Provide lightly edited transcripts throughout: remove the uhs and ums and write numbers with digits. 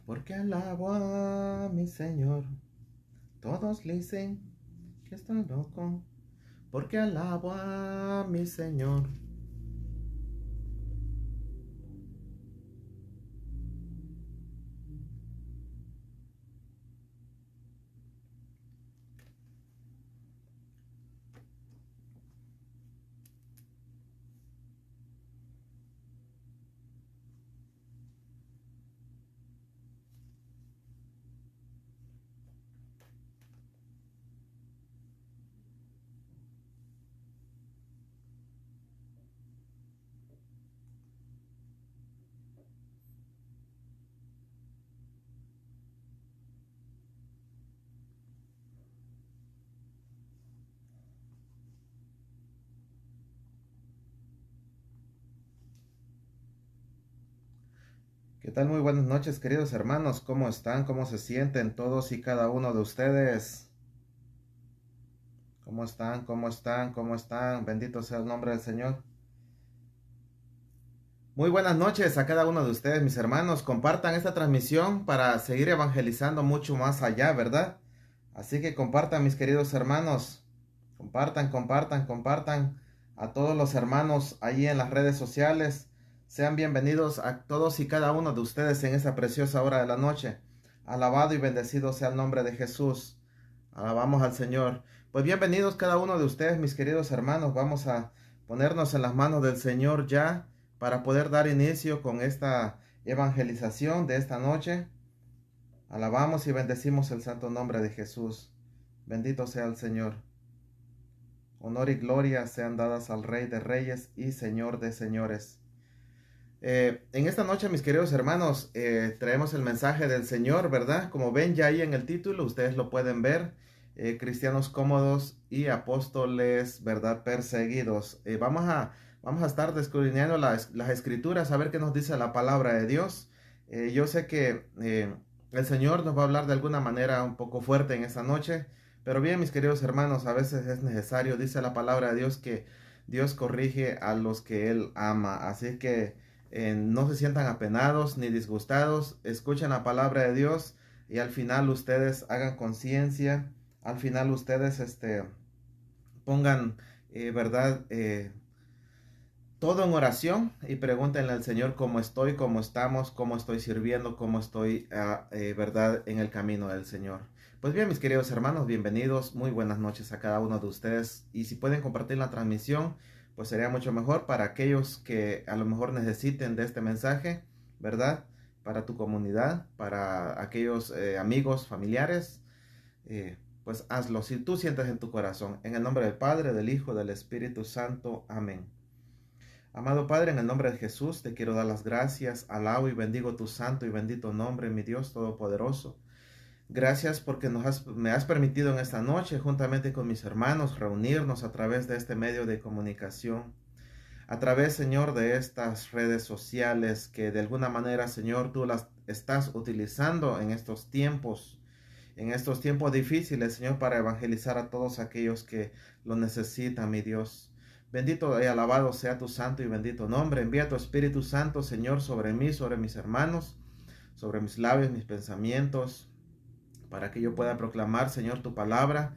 Porque alabo a mi Señor. Todos le dicen que estoy loco. Porque alabo a mi Señor. ¿Qué tal? Muy buenas noches, queridos hermanos. ¿Cómo están? ¿Cómo se sienten todos y cada uno de ustedes? ¿Cómo están? ¿Cómo están? ¿Cómo están? Bendito sea el nombre del Señor. Muy buenas noches a cada uno de ustedes, mis hermanos. Compartan esta transmisión para seguir evangelizando mucho más allá, ¿verdad? Así que compartan, mis queridos hermanos. Compartan, compartan, compartan a todos los hermanos allí en las redes sociales. Sean bienvenidos a todos y cada uno de ustedes en esta preciosa hora de la noche. Alabado y bendecido sea el nombre de Jesús. Alabamos al Señor. Pues bienvenidos cada uno de ustedes, mis queridos hermanos. Vamos a ponernos en las manos del Señor ya para poder dar inicio con esta evangelización de esta noche. Alabamos y bendecimos el santo nombre de Jesús. Bendito sea el Señor. Honor y gloria sean dadas al Rey de Reyes y Señor de Señores. En esta noche, mis queridos hermanos, traemos el mensaje del Señor, ¿verdad? Como ven ya ahí en el título, ustedes lo pueden ver. Cristianos cómodos y apóstoles, ¿verdad? Perseguidos. Vamos a estar descubriendo las escrituras, a ver qué nos dice la palabra de Dios. Yo sé que el Señor nos va a hablar de alguna manera un poco fuerte en esta noche. Pero bien, mis queridos hermanos, a veces es necesario, dice la palabra de Dios, que Dios corrige a los que Él ama. Así que no se sientan apenados ni disgustados, escuchen la palabra de Dios y al final ustedes hagan conciencia, al final ustedes pongan, ¿verdad? Todo en oración y pregúntenle al Señor cómo estoy, cómo estamos, cómo estoy sirviendo, cómo estoy, verdad, en el camino del Señor. Pues bien, mis queridos hermanos, bienvenidos, muy buenas noches a cada uno de ustedes y si pueden compartir la transmisión, pues sería mucho mejor para aquellos que a lo mejor necesiten de este mensaje, ¿verdad? Para tu comunidad, para aquellos amigos, familiares, pues hazlo si tú sientes en tu corazón. En el nombre del Padre, del Hijo, del Espíritu Santo. Amén. Amado Padre, en el nombre de Jesús te quiero dar las gracias, alabo y bendigo tu santo y bendito nombre, mi Dios Todopoderoso. Gracias porque me has permitido en esta noche, juntamente con mis hermanos, reunirnos a través de este medio de comunicación. A través, Señor, de estas redes sociales que de alguna manera, Señor, tú las estás utilizando en estos tiempos difíciles, Señor, para evangelizar a todos aquellos que lo necesitan, mi Dios. Bendito y alabado sea tu santo y bendito nombre. Envía tu Espíritu Santo, Señor, sobre mí, sobre mis hermanos, sobre mis labios, mis pensamientos, para que yo pueda proclamar, Señor, tu palabra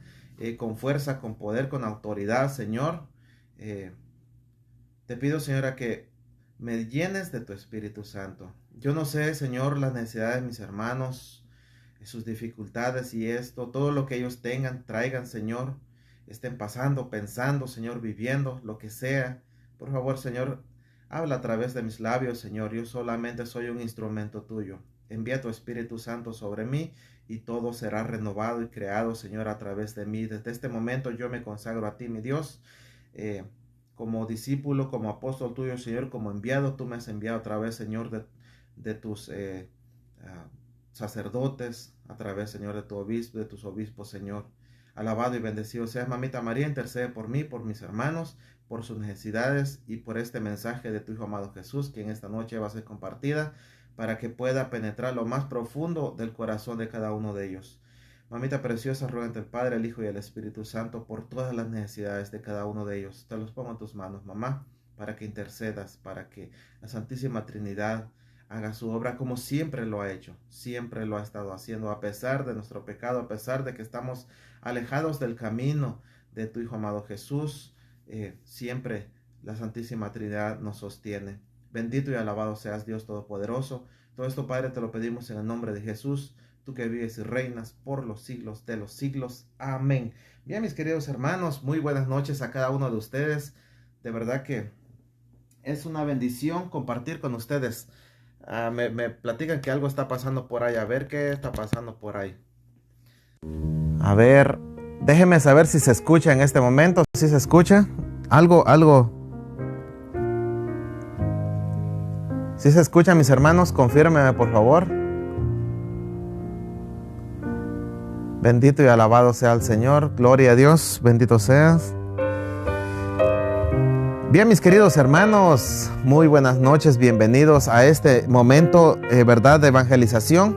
con fuerza, con poder, con autoridad, Señor. Te pido, Señor, a que me llenes de tu Espíritu Santo. Yo no sé, Señor, las necesidades de mis hermanos, sus dificultades y esto, todo lo que ellos tengan, traigan, Señor, estén pasando, pensando, Señor, viviendo, lo que sea. Por favor, Señor, habla a través de mis labios, Señor. Yo solamente soy un instrumento tuyo. Envía tu Espíritu Santo sobre mí y todo será renovado y creado, Señor, a través de mí. Desde este momento yo me consagro a ti, mi Dios, como discípulo, como apóstol tuyo, Señor, como enviado. Tú me has enviado a través, Señor, de tus sacerdotes, a través, Señor, de tu obispo, de tus obispos, Señor. Alabado y bendecido seas, Mamita María. Intercede por mí, por mis hermanos, por sus necesidades y por este mensaje de tu Hijo amado Jesús, que en esta noche va a ser compartida, para que pueda penetrar lo más profundo del corazón de cada uno de ellos. Mamita preciosa, ruega ante el Padre, el Hijo y el Espíritu Santo por todas las necesidades de cada uno de ellos. Te los pongo en tus manos, mamá, para que intercedas, para que la Santísima Trinidad haga su obra como siempre lo ha hecho, siempre lo ha estado haciendo, a pesar de nuestro pecado, a pesar de que estamos alejados del camino de tu Hijo amado Jesús. Siempre la Santísima Trinidad nos sostiene. Bendito y alabado seas, Dios Todopoderoso. Todo esto, Padre, te lo pedimos en el nombre de Jesús, tú que vives y reinas por los siglos de los siglos. Amén. Bien, mis queridos hermanos, muy buenas noches a cada uno de ustedes. De verdad que es una bendición compartir con ustedes. Me platican que algo está pasando por ahí. A ver qué está pasando por ahí. A ver, déjenme saber si se escucha en este momento. ¿Si se escucha? Algo. Si se escucha, mis hermanos, confírmenme, por favor. Bendito y alabado sea el Señor. Gloria a Dios. Bendito seas. Bien, mis queridos hermanos, muy buenas noches. Bienvenidos a este momento, ¿verdad?, de evangelización.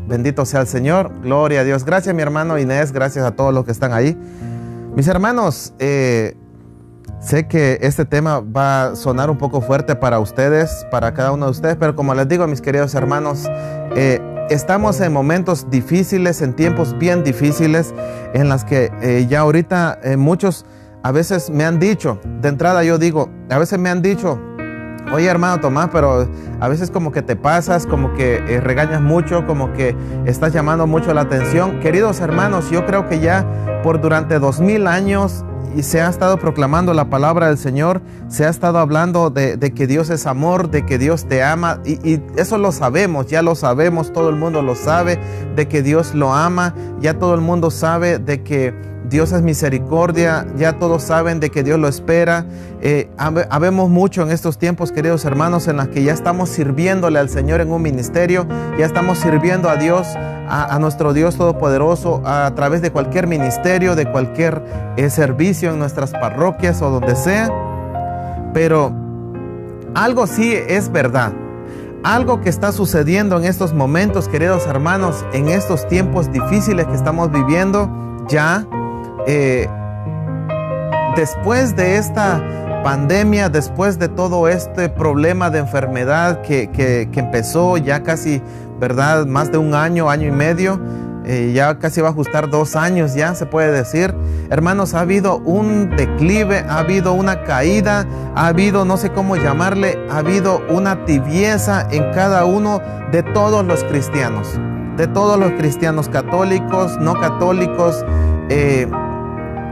Bendito sea el Señor. Gloria a Dios. Gracias, mi hermano Inés. Gracias a todos los que están ahí. Mis hermanos, sé que este tema va a sonar un poco fuerte para ustedes, para cada uno de ustedes, pero como les digo, mis queridos hermanos, estamos en momentos difíciles, en tiempos bien difíciles, en las que ya ahorita muchos a veces me han dicho, de entrada yo digo, a veces me han dicho, oye hermano Tomás, pero a veces como que te pasas, como que regañas mucho, como que estás llamando mucho la atención. Queridos hermanos, yo creo que ya durante 2000 años y se ha estado proclamando la palabra del Señor, se ha estado hablando de que Dios es amor, de que Dios te ama, y eso lo sabemos, ya lo sabemos, todo el mundo lo sabe, de que Dios lo ama, ya todo el mundo sabe de que Dios es misericordia, ya todos saben de que Dios lo espera. Habemos mucho en estos tiempos, queridos hermanos, en las que ya estamos sirviéndole al Señor en un ministerio, ya estamos sirviendo a Dios, a nuestro Dios Todopoderoso, a través de cualquier ministerio, de cualquier servicio en nuestras parroquias o donde sea. Pero algo sí es verdad, algo que está sucediendo en estos momentos, queridos hermanos, en estos tiempos difíciles que estamos viviendo, ya después de esta pandemia, después de todo este problema de enfermedad que empezó ya casi, ¿verdad?, más de un año, año y medio, ya casi va a ajustar 2 años, ya se puede decir. Hermanos, ha habido un declive, ha habido una caída, ha habido, no sé cómo llamarle, ha habido una tibieza en cada uno de todos los cristianos, católicos, no católicos,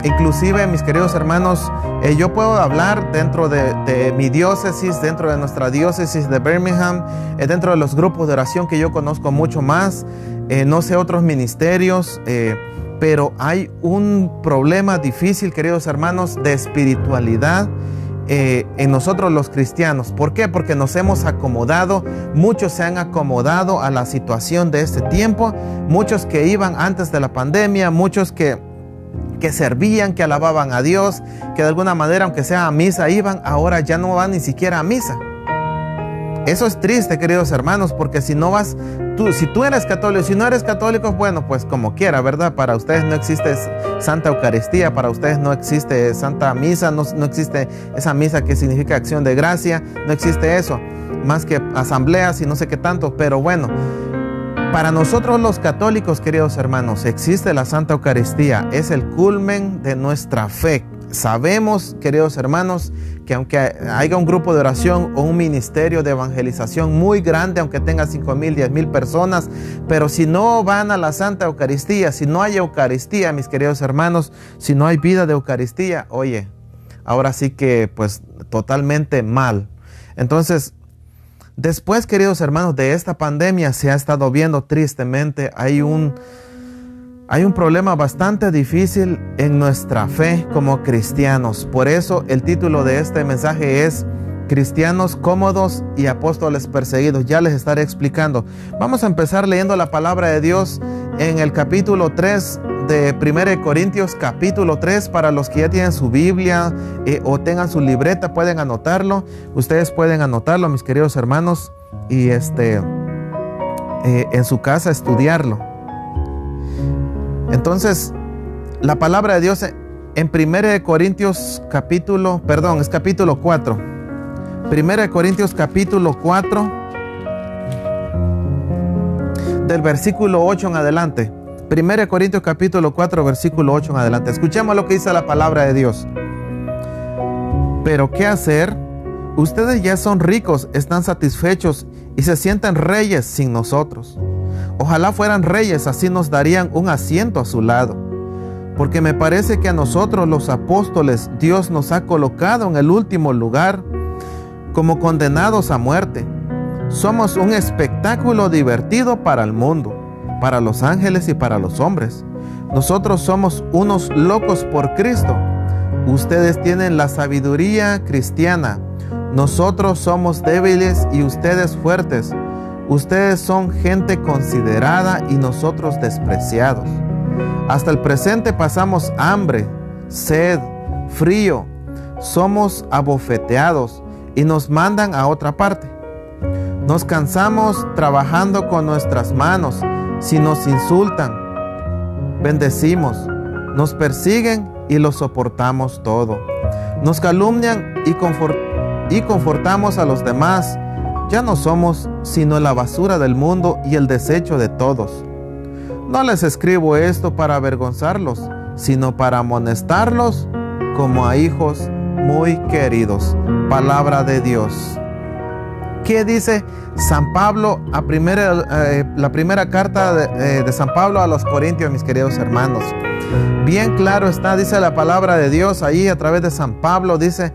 inclusive, mis queridos hermanos, yo puedo hablar dentro de mi diócesis, dentro de nuestra diócesis de Birmingham, dentro de los grupos de oración que yo conozco mucho más, no sé otros ministerios, pero hay un problema difícil, queridos hermanos, de espiritualidad en nosotros los cristianos. ¿Por qué? Porque nos hemos acomodado, muchos se han acomodado a la situación de este tiempo, muchos que iban antes de la pandemia, muchos que servían, que alababan a Dios, que de alguna manera, aunque sea a misa iban, ahora ya no van ni siquiera a misa. Eso es triste, queridos hermanos, porque si no vas, si tú eres católico, si no eres católico, bueno, pues como quiera, ¿verdad? Para ustedes no existe Santa Eucaristía, para ustedes no existe Santa Misa, no existe esa misa que significa acción de gracia, no existe eso, más que asambleas y no sé qué tanto, pero bueno, Para nosotros los católicos, queridos hermanos, existe la Santa Eucaristía, es el culmen de nuestra fe. Sabemos, queridos hermanos, que aunque haya un grupo de oración o un ministerio de evangelización muy grande, aunque tenga 5,000, 10,000 personas, pero si no van a la Santa Eucaristía, si no hay Eucaristía, mis queridos hermanos, si no hay vida de Eucaristía, oye, ahora sí que pues totalmente mal. Entonces, después, queridos hermanos, de esta pandemia se ha estado viendo tristemente, hay un problema bastante difícil en nuestra fe como cristianos. Por eso el título de este mensaje es Cristianos cómodos y apóstoles perseguidos. Ya les estaré explicando. Vamos a empezar leyendo la palabra de Dios en el capítulo 3 de 1 Corintios, capítulo 3. Para los que ya tienen su Biblia o tengan su libreta, pueden anotarlo. Ustedes pueden anotarlo, mis queridos hermanos, y en su casa estudiarlo. Entonces, la palabra de Dios en 1 Corintios capítulo 4. 1 Corintios capítulo 4, del versículo 8 en adelante. 1 Corintios capítulo 4, versículo 8 en adelante. Escuchemos lo que dice la palabra de Dios. Pero ¿qué hacer? Ustedes ya son ricos, están satisfechos y se sienten reyes sin nosotros. Ojalá fueran reyes, así nos darían un asiento a su lado. Porque me parece que a nosotros los apóstoles Dios nos ha colocado en el último lugar como condenados a muerte. Somos un espectáculo divertido para el mundo, para los ángeles y para los hombres. Nosotros somos unos locos por Cristo. Ustedes tienen la sabiduría cristiana. Nosotros somos débiles y ustedes fuertes. Ustedes son gente considerada y nosotros despreciados. Hasta el presente pasamos hambre, sed, frío. Somos abofeteados y nos mandan a otra parte. Nos cansamos trabajando con nuestras manos. Si nos insultan, bendecimos. Nos persiguen y lo soportamos todo. Nos calumnian y confortamos a los demás. Ya no somos sino la basura del mundo y el desecho de todos. No les escribo esto para avergonzarlos, sino para amonestarlos como a hijos muy queridos. Palabra de Dios. ¿Qué dice San Pablo la primera carta de San Pablo a los Corintios, mis queridos hermanos? Bien claro está, dice la palabra de Dios ahí a través de San Pablo, dice,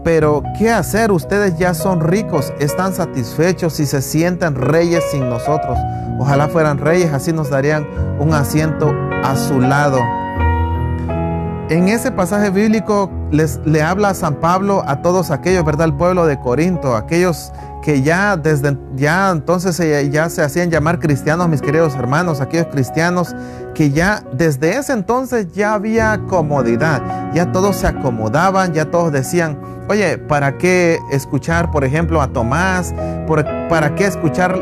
pero ¿qué hacer? Ustedes ya son ricos, están satisfechos y se sienten reyes sin nosotros. Ojalá fueran reyes, así nos darían un asiento a su lado. En ese pasaje bíblico le habla a San Pablo a todos aquellos, ¿verdad? El pueblo de Corinto, aquellos que ya entonces ya se hacían llamar cristianos, mis queridos hermanos, aquellos cristianos que ya desde ese entonces ya había comodidad, ya todos se acomodaban, ya todos decían, oye, ¿para qué escuchar, por ejemplo, a Tomás? ¿Para qué escuchar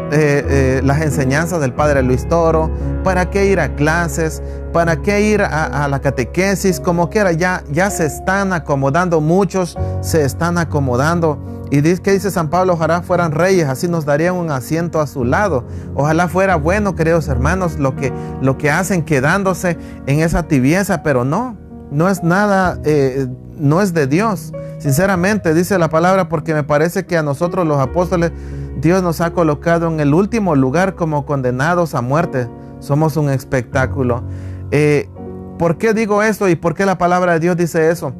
las enseñanzas del Padre Luis Toro? ¿Para qué ir a clases? ¿Para qué ir a la catequesis? Como quiera, ya se están acomodando, muchos se están acomodando. Y ¿qué dice San Pablo? Ojalá fueran reyes, así nos darían un asiento a su lado. Ojalá fuera bueno, queridos hermanos, lo que hacen quedándose en esa tibieza, pero no es nada, no es de Dios. Sinceramente, dice la palabra, porque me parece que a nosotros los apóstoles, Dios nos ha colocado en el último lugar como condenados a muerte. Somos un espectáculo. ¿Por qué digo esto y por qué la palabra de Dios dice eso?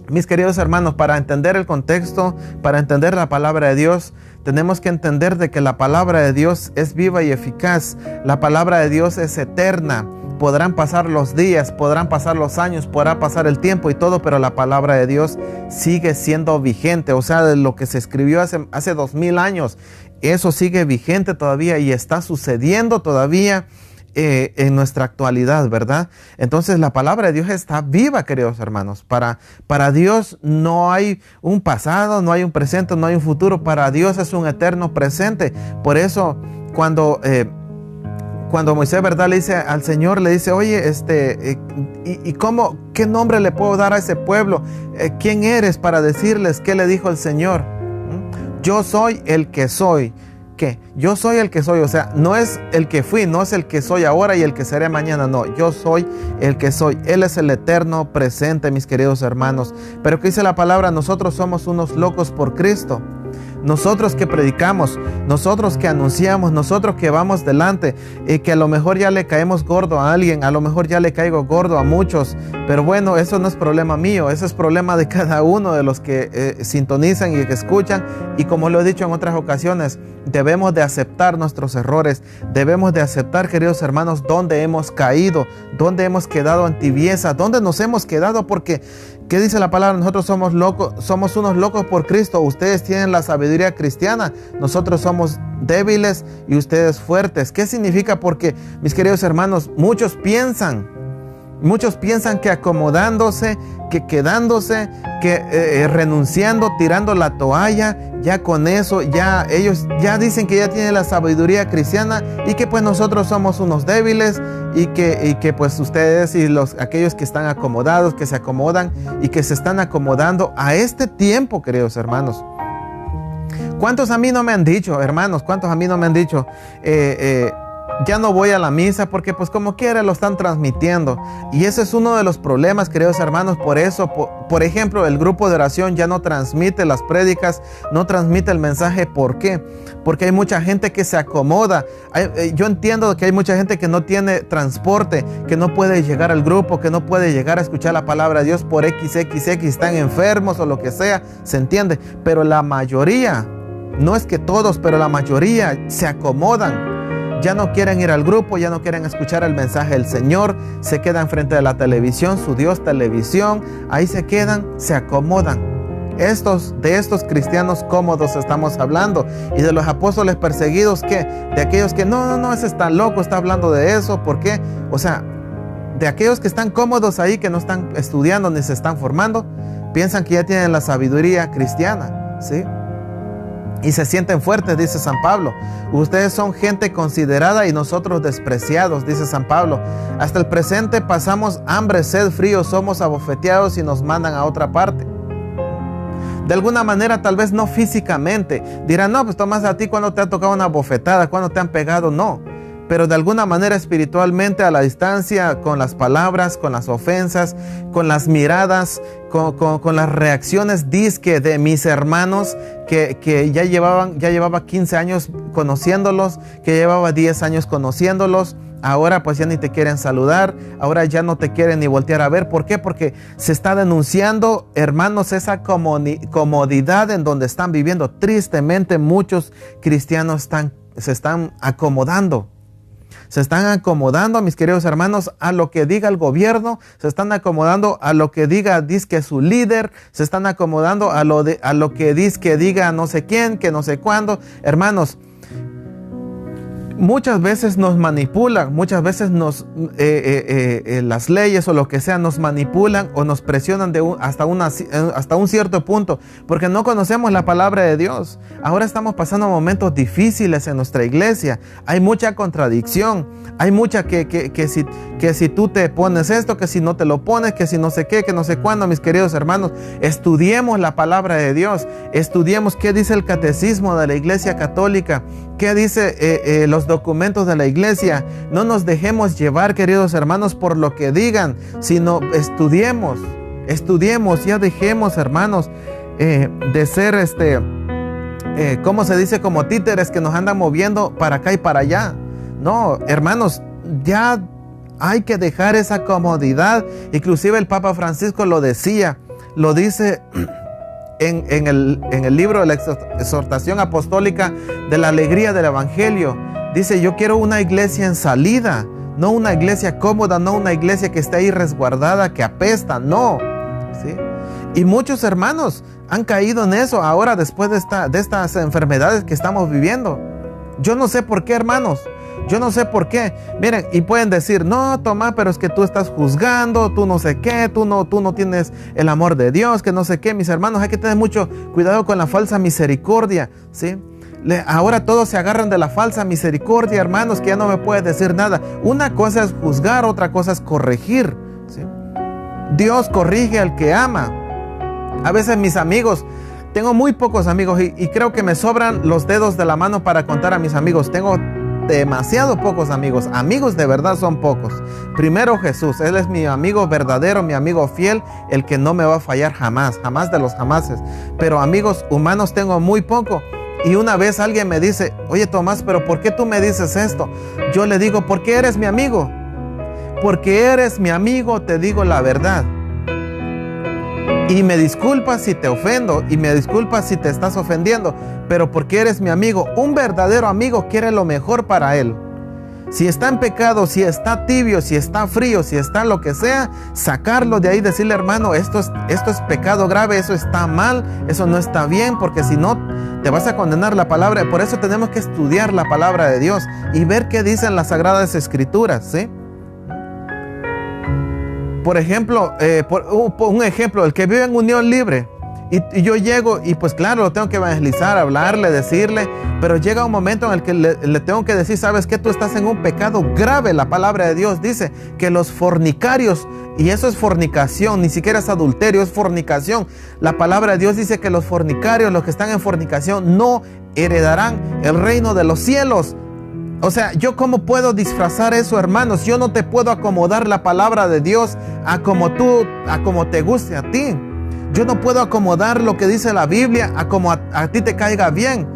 Mis queridos hermanos, para entender el contexto, para entender la palabra de Dios, tenemos que entender de que la palabra de Dios es viva y eficaz. La palabra de Dios es eterna. Podrán pasar los días, podrán pasar los años, podrá pasar el tiempo y todo, pero la palabra de Dios sigue siendo vigente. O sea, de lo que se escribió hace 2000 años, eso sigue vigente todavía y está sucediendo todavía en nuestra actualidad, ¿verdad? Entonces la palabra de Dios está viva, queridos hermanos. Para Dios no hay un pasado, no hay un presente, no hay un futuro. Para Dios es un eterno presente. Por eso cuando Moisés, ¿verdad?, le dice al Señor, le dice, oye, ¿qué nombre le puedo dar a ese pueblo? ¿Quién eres para decirles? ¿Qué le dijo el Señor? Yo soy el que soy. ¿qué? Yo soy el que soy, o sea, no es el que fui, no es el que soy ahora y el que seré mañana, no, yo soy el que soy. Él es el eterno presente, mis queridos hermanos. Pero ¿qué dice la palabra? Nosotros somos unos locos por Cristo. Nosotros que predicamos, nosotros que anunciamos, nosotros que vamos delante, y que a lo mejor ya le caemos gordo a alguien, a lo mejor ya le caigo gordo a muchos, pero bueno, eso no es problema mío, eso es problema de cada uno de los que sintonizan y que escuchan. Y como lo he dicho en otras ocasiones, debemos de aceptar nuestros errores, debemos de aceptar, queridos hermanos, dónde hemos caído, dónde hemos quedado en tibieza, dónde nos hemos quedado, porque ¿qué dice la palabra? Nosotros somos locos, somos unos locos por Cristo. Ustedes tienen la sabiduría cristiana, nosotros somos débiles y ustedes fuertes. ¿Qué significa? Porque, mis queridos hermanos, muchos piensan que acomodándose, que quedándose, que renunciando, tirando la toalla, ya con eso, ya ellos ya dicen que ya tienen la sabiduría cristiana y que pues nosotros somos unos débiles y que pues ustedes y aquellos que están acomodados, que se acomodan y que se están acomodando a este tiempo, queridos hermanos. ¿Cuántos a mí no me han dicho, hermanos? ¿Cuántos a mí no me han dicho? Ya no voy a la misa porque pues como quiera lo están transmitiendo. Y ese es uno de los problemas, queridos hermanos. Por eso, por ejemplo, el grupo de oración ya no transmite las prédicas, no transmite el mensaje. ¿Por qué? Porque hay mucha gente que se acomoda. Yo entiendo que hay mucha gente que no tiene transporte, que no puede llegar al grupo, que no puede llegar a escuchar la palabra de Dios por XXX, están enfermos o lo que sea, se entiende. Pero la mayoría, no es que todos, pero la mayoría se acomodan. Ya no quieren ir al grupo, ya no quieren escuchar el mensaje del Señor, se quedan frente a la televisión, su Dios televisión, ahí se quedan, se acomodan. De estos cristianos cómodos estamos hablando, y de los apóstoles perseguidos, ¿qué? De aquellos que no, ese está loco, está hablando de eso, ¿por qué? O sea, de aquellos que están cómodos ahí, que no están estudiando ni se están formando, piensan que ya tienen la sabiduría cristiana, ¿sí? Y se sienten fuertes, dice San Pablo. Ustedes son gente considerada y nosotros despreciados, dice San Pablo. Hasta el presente pasamos hambre, sed, frío, somos abofeteados y nos mandan a otra parte. De alguna manera, tal vez no físicamente. Dirán, no, pues Tomás, a ti cuando te ha tocado una bofetada, cuando te han pegado, no. Pero de alguna manera espiritualmente, a la distancia, con las palabras, con las ofensas, con las miradas, con las reacciones disque de mis hermanos que ya llevaba 15 años conociéndolos, que llevaba 10 años conociéndolos. Ahora pues ya ni te quieren saludar, ahora ya no te quieren ni voltear a ver. ¿Por qué? Porque se está denunciando, hermanos, esa comodidad en donde están viviendo. Tristemente muchos cristianos se están acomodando. Se están acomodando, mis queridos hermanos, a lo que diga el gobierno, se están acomodando a lo que diga su líder, se están acomodando a lo que diga no sé quién, que no sé cuándo. Hermanos, muchas veces nos manipulan, muchas veces las leyes o lo que sea nos manipulan o nos presionan hasta un cierto punto, porque no conocemos la palabra de Dios. Ahora estamos pasando momentos difíciles en nuestra iglesia, hay mucha contradicción, hay mucha que si tú te pones esto, que si no te lo pones, que si no sé qué, que no sé cuándo. Mis queridos hermanos, estudiemos la palabra de Dios, estudiemos qué dice el catecismo de la Iglesia Católica, qué dice los documentos de la iglesia. No nos dejemos llevar, queridos hermanos, por lo que digan, sino estudiemos, ya dejemos, hermanos, de ser ¿cómo se dice? Como títeres que nos andan moviendo para acá y para allá. No, hermanos, ya hay que dejar esa comodidad. Inclusive el Papa Francisco lo dice en el libro de la exhortación apostólica de la alegría del evangelio. Dice, yo quiero una iglesia en salida, no una iglesia cómoda, no una iglesia que esté ahí resguardada, que apesta, no, ¿sí? Y muchos hermanos han caído en eso ahora después de estas enfermedades que estamos viviendo. Yo no sé por qué, hermanos. Yo no sé por qué. Miren, y pueden decir, no, Tomás, pero es que tú estás juzgando, tú no sé qué, tú no tienes el amor de Dios, que no sé qué. Mis hermanos, hay que tener mucho cuidado con la falsa misericordia, ¿sí? Ahora todos se agarran de la falsa misericordia, hermanos, que ya no me puedes decir nada. Una cosa es juzgar, otra cosa es corregir, ¿sí? Dios corrige al que ama. A veces mis amigos Tengo muy pocos amigos y creo que me sobran los dedos de la mano para contar a mis amigos. Tengo demasiado pocos amigos. Amigos de verdad son pocos. Primero Jesús, Él es mi amigo verdadero, mi amigo fiel, el que no me va a fallar jamás, jamás de los jamases. Pero amigos humanos tengo muy poco. Y una vez alguien me dice, oye Tomás, pero ¿por qué tú me dices esto? Yo le digo, porque eres mi amigo. Porque eres mi amigo, te digo la verdad. Y me disculpas si te ofendo, y me disculpas si te estás ofendiendo, pero porque eres mi amigo. Un verdadero amigo quiere lo mejor para él. Si está en pecado, si está tibio, si está frío, si está lo que sea, sacarlo de ahí, decirle, hermano, esto es pecado grave, eso está mal, eso no está bien, porque si no te vas a condenar la palabra. Por eso tenemos que estudiar la palabra de Dios y ver qué dicen las Sagradas Escrituras, ¿sí? Por ejemplo, un ejemplo, el que vive en unión libre y yo llego y pues claro, lo tengo que evangelizar, hablarle, decirle, pero llega un momento en el que le tengo que decir, ¿sabes qué? Tú estás en un pecado grave. La palabra de Dios dice que los fornicarios, y eso es fornicación, ni siquiera es adulterio, es fornicación. La palabra de Dios dice que los fornicarios, los que están en fornicación, no heredarán el reino de los cielos. O sea, ¿yo cómo puedo disfrazar eso, hermanos? Yo no te puedo acomodar la palabra de Dios a como te guste a ti. Yo no puedo acomodar lo que dice la Biblia a como a ti te caiga bien.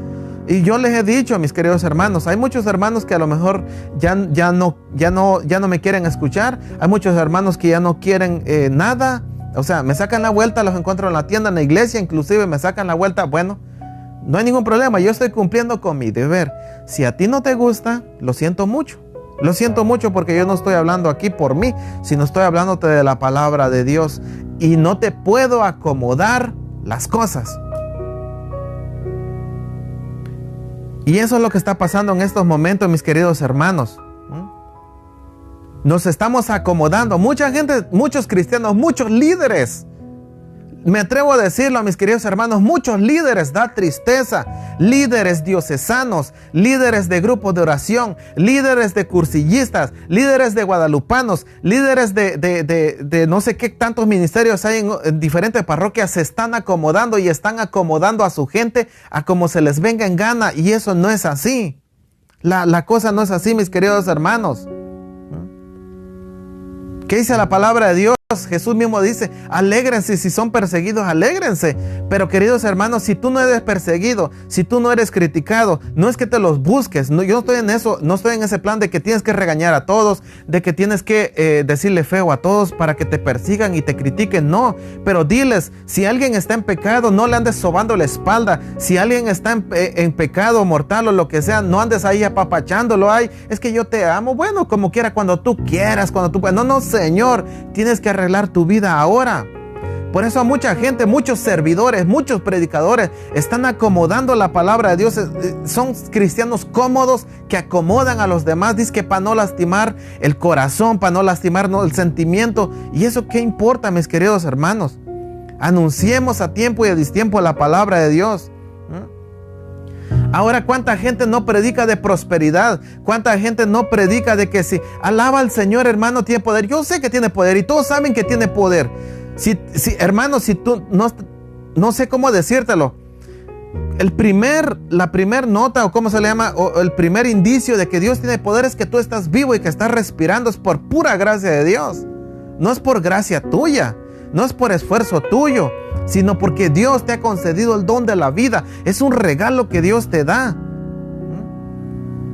Y yo les he dicho, mis queridos hermanos, hay muchos hermanos que a lo mejor ya no me quieren escuchar. Hay muchos hermanos que ya no quieren nada. O sea, me sacan la vuelta, los encuentro en la tienda, en la iglesia, inclusive me sacan la vuelta. Bueno, no hay ningún problema, yo estoy cumpliendo con mi deber. Si a ti no te gusta, lo siento mucho. Lo siento mucho porque yo no estoy hablando aquí por mí, sino estoy hablándote de la palabra de Dios. Y no te puedo acomodar las cosas. Y eso es lo que está pasando en estos momentos, mis queridos hermanos. Nos estamos acomodando. Mucha gente, muchos cristianos, muchos líderes. Me atrevo a decirlo, mis queridos hermanos, muchos líderes, da tristeza, líderes diocesanos, líderes de grupos de oración, líderes de cursillistas, líderes de guadalupanos, líderes de no sé qué tantos ministerios hay en diferentes parroquias, se están acomodando y están acomodando a su gente a como se les venga en gana, y eso no es así. La cosa no es así, mis queridos hermanos. ¿Qué dice la palabra de Dios? Jesús mismo dice, alégrense si son perseguidos, alégrense. Pero queridos hermanos, si tú no eres perseguido, si tú no eres criticado, no es que te los busques. No, yo no estoy en eso, no estoy en ese plan de que tienes que regañar a todos, de que tienes que decirle feo a todos para que te persigan y te critiquen. No, pero diles, si alguien está en pecado, no le andes sobando la espalda. Si alguien está en pecado mortal o lo que sea, no andes ahí apapachándolo. Ay, es que yo te amo. Bueno, como quiera, cuando tú quieras, cuando tú puedas. No, Señor, tienes que arreglar tu vida ahora. Por eso a mucha gente, muchos servidores, muchos predicadores están acomodando la palabra de Dios. Son cristianos cómodos que acomodan a los demás, dice que para no lastimar el corazón, para no lastimar el sentimiento. ¿Y eso qué importa, mis queridos hermanos? Anunciemos a tiempo y a destiempo la palabra de Dios. Ahora, ¿cuánta gente no predica de prosperidad? ¿Cuánta gente no predica de que si alaba al Señor, hermano, tiene poder? Yo sé que tiene poder y todos saben que tiene poder. Hermano, si tú no sé cómo decírtelo. La primer nota, o cómo se le llama, o el primer indicio de que Dios tiene poder es que tú estás vivo y que estás respirando. Es por pura gracia de Dios. No es por gracia tuya, no es por esfuerzo tuyo, sino porque Dios te ha concedido el don de la vida. Es un regalo que Dios te da.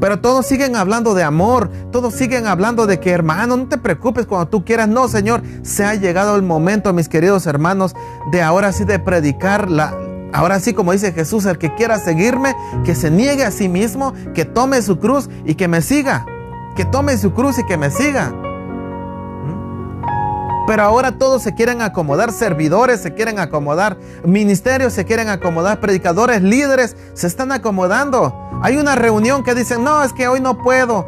Pero todos siguen hablando de amor, todos siguen hablando de que, hermano, no te preocupes cuando tú quieras. No, Señor, se ha llegado el momento, mis queridos hermanos, de ahora sí de predicar ahora sí, como dice Jesús, el que quiera seguirme, que se niegue a sí mismo, que tome su cruz y que me siga. Que tome su cruz y que me siga. Pero ahora todos se quieren acomodar, servidores se quieren acomodar, ministerios se quieren acomodar, predicadores, líderes se están acomodando. Hay una reunión que dicen, no, es que hoy no puedo,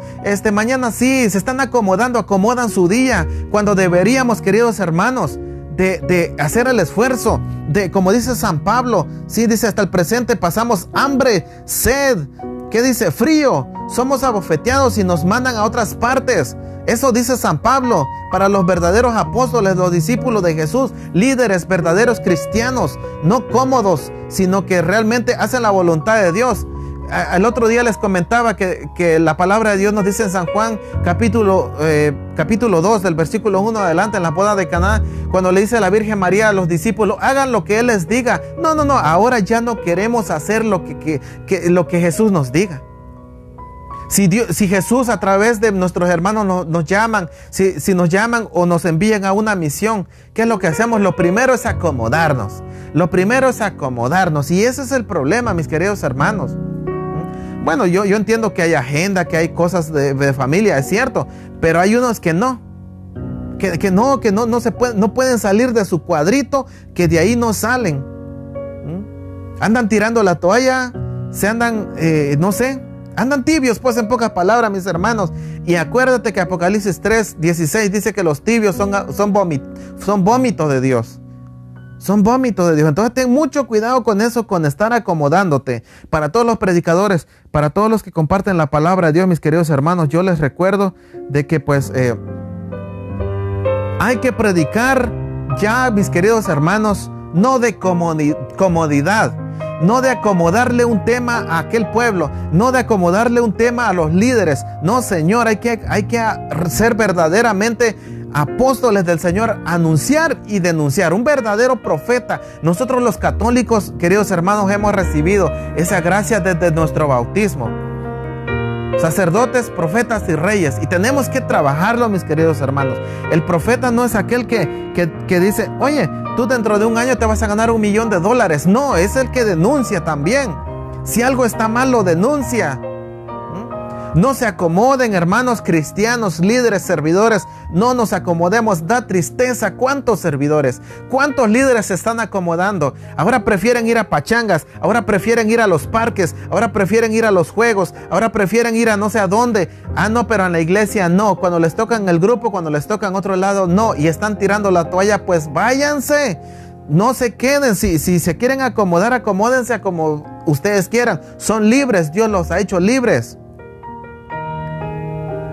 mañana sí, se están acomodando, acomodan su día, cuando deberíamos, queridos hermanos, de hacer el esfuerzo, como dice San Pablo, sí, dice, hasta el presente pasamos hambre, sed, ¿Qué dice? Frío. Somos abofeteados y nos mandan a otras partes. Eso dice San Pablo para los verdaderos apóstoles, los discípulos de Jesús, líderes verdaderos cristianos, no cómodos, sino que realmente hacen la voluntad de Dios. El otro día les comentaba que la palabra de Dios nos dice en San Juan capítulo 2 del versículo 1 adelante, en la boda de Caná, cuando le dice a la Virgen María a los discípulos, hagan lo que Él les diga. No, ahora ya no queremos hacer lo que Jesús nos diga. Si Jesús a través de nuestros hermanos nos llaman, si nos llaman o nos envían a una misión, ¿qué es lo que hacemos? Lo primero es acomodarnos. Y ese es el problema, mis queridos hermanos. Bueno, yo entiendo que hay agenda, que hay cosas de familia, es cierto, pero hay unos que no pueden salir de su cuadrito, que de ahí no salen. Andan tirando la toalla, andan tibios, pues, en pocas palabras, mis hermanos. Y acuérdate que Apocalipsis 3:16 dice que los tibios son vómitos de Dios. Son vómitos de Dios. Entonces ten mucho cuidado con eso, con estar acomodándote. Para todos los predicadores, para todos los que comparten la palabra de Dios, mis queridos hermanos, yo les recuerdo de que pues hay que predicar ya, mis queridos hermanos, no de comodidad, no de acomodarle un tema a aquel pueblo, no de acomodarle un tema a los líderes. No, Señor, hay que ser verdaderamente apóstoles del Señor, anunciar y denunciar, un verdadero profeta. Nosotros los católicos, queridos hermanos, hemos recibido esa gracia desde nuestro bautismo. Sacerdotes, profetas y reyes, y tenemos que trabajarlo, mis queridos hermanos. El profeta no es aquel que dice, oye, tú dentro de un año te vas a ganar $1 millón. No, es el que denuncia también. Si algo está mal, lo denuncia. No se acomoden, hermanos cristianos, líderes, servidores. No nos acomodemos. Da tristeza. ¿Cuántos servidores, cuántos líderes se están acomodando? Ahora prefieren ir a pachangas. Ahora prefieren ir a los parques. Ahora prefieren ir a los juegos. Ahora prefieren ir a no sé a dónde. Ah, no, pero en la iglesia no. Cuando les tocan el grupo, cuando les tocan otro lado, no. Y están tirando la toalla, pues váyanse. No se queden. Si se quieren acomodar, acomódense a como ustedes quieran. Son libres. Dios los ha hecho libres.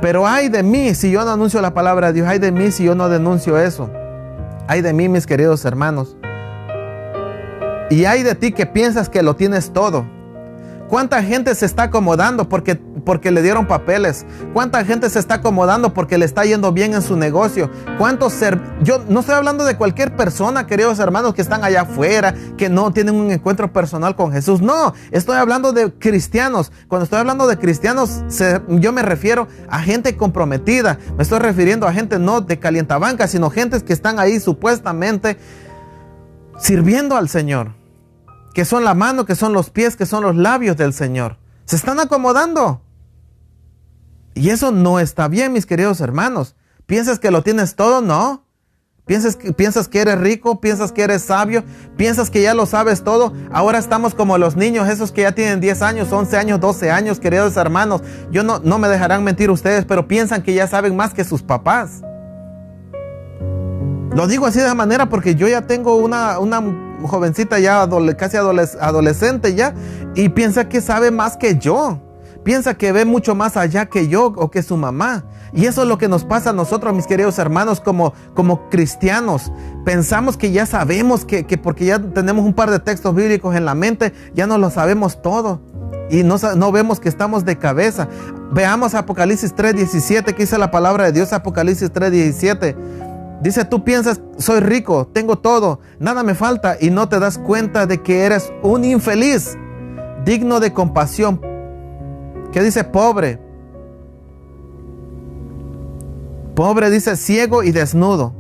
Pero ay de mí si yo no anuncio la palabra de Dios. Ay de mí si yo no denuncio eso. Ay de mí, mis queridos hermanos. Y ay de ti que piensas que lo tienes todo. ¿Cuánta gente se está acomodando porque le dieron papeles? ¿Cuánta gente se está acomodando porque le está yendo bien en su negocio? Yo no estoy hablando de cualquier persona, queridos hermanos, que están allá afuera, que no tienen un encuentro personal con Jesús. No, estoy hablando de cristianos. Cuando estoy hablando de cristianos, yo me refiero a gente comprometida. Me estoy refiriendo a gente no de calientabancas, sino gentes que están ahí supuestamente sirviendo al Señor. Que son la mano, que son los pies, que son los labios del Señor. Se están acomodando. Y eso no está bien, mis queridos hermanos. ¿Piensas que lo tienes todo? No. ¿Piensas que eres rico? ¿Piensas que eres sabio? ¿Piensas que ya lo sabes todo? Ahora estamos como los niños, esos que ya tienen 10 años, 11 años, 12 años, queridos hermanos. No me dejarán mentir ustedes, pero piensan que ya saben más que sus papás. Lo digo así de esa manera porque yo ya tengo una jovencita ya casi adolescente ya, y piensa que sabe más que yo. Piensa que ve mucho más allá que yo o que su mamá. Y eso es lo que nos pasa a nosotros, mis queridos hermanos, como cristianos. Pensamos que ya sabemos que porque ya tenemos un par de textos bíblicos en la mente, ya no lo sabemos todo. Y no vemos que estamos de cabeza. Veamos Apocalipsis 3:17, que dice la palabra de Dios. Apocalipsis 3:17 dice, tú piensas, soy rico, tengo todo, nada me falta, y no te das cuenta de que eres un infeliz, digno de compasión. ¿Qué dice? Pobre. Pobre, dice, ciego y desnudo.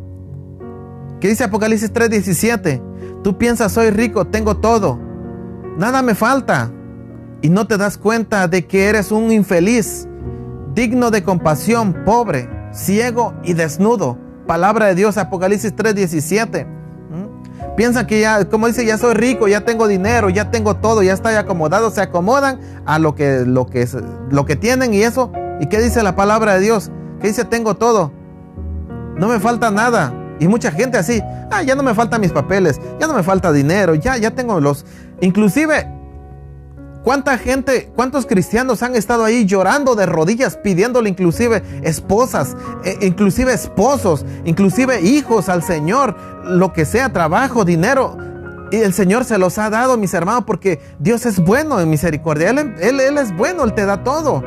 ¿Qué dice Apocalipsis 3:17? Tú piensas, soy rico, tengo todo, nada me falta, y no te das cuenta de que eres un infeliz, digno de compasión, pobre, ciego y desnudo. Palabra de Dios, Apocalipsis 3:17. Piensan que ya, como dice, ya soy rico, ya tengo dinero, ya tengo todo, ya estoy acomodado. Se acomodan a lo que tienen y eso. ¿Y qué dice la palabra de Dios? ¿Qué dice? Tengo todo, no me falta nada. Y mucha gente así, ya no me faltan mis papeles, ya no me falta dinero, ya tengo inclusive ¿Cuánta gente, cuántos cristianos han estado ahí llorando de rodillas, pidiéndole inclusive esposas, inclusive esposos, inclusive hijos al Señor, lo que sea, trabajo, dinero? Y el Señor se los ha dado, mis hermanos, porque Dios es bueno en misericordia. Él es bueno, Él te da todo.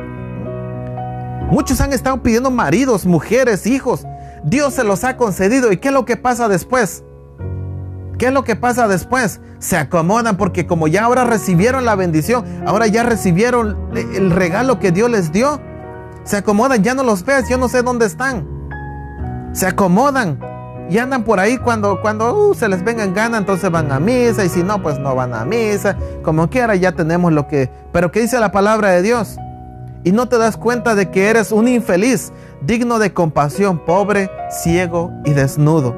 Muchos han estado pidiendo maridos, mujeres, hijos. Dios se los ha concedido. ¿Y qué es lo que pasa después? ¿Qué es lo que pasa después? Se acomodan porque como ya ahora recibieron la bendición, ahora ya recibieron el regalo que Dios les dio, se acomodan, ya no los ves, yo no sé dónde están. Se acomodan y andan por ahí cuando se les venga en gana, entonces van a misa, y si no, pues no van a misa. Como quiera ya tenemos lo que... Pero ¿qué dice la palabra de Dios? Y no te das cuenta de que eres un infeliz, digno de compasión, pobre, ciego y desnudo.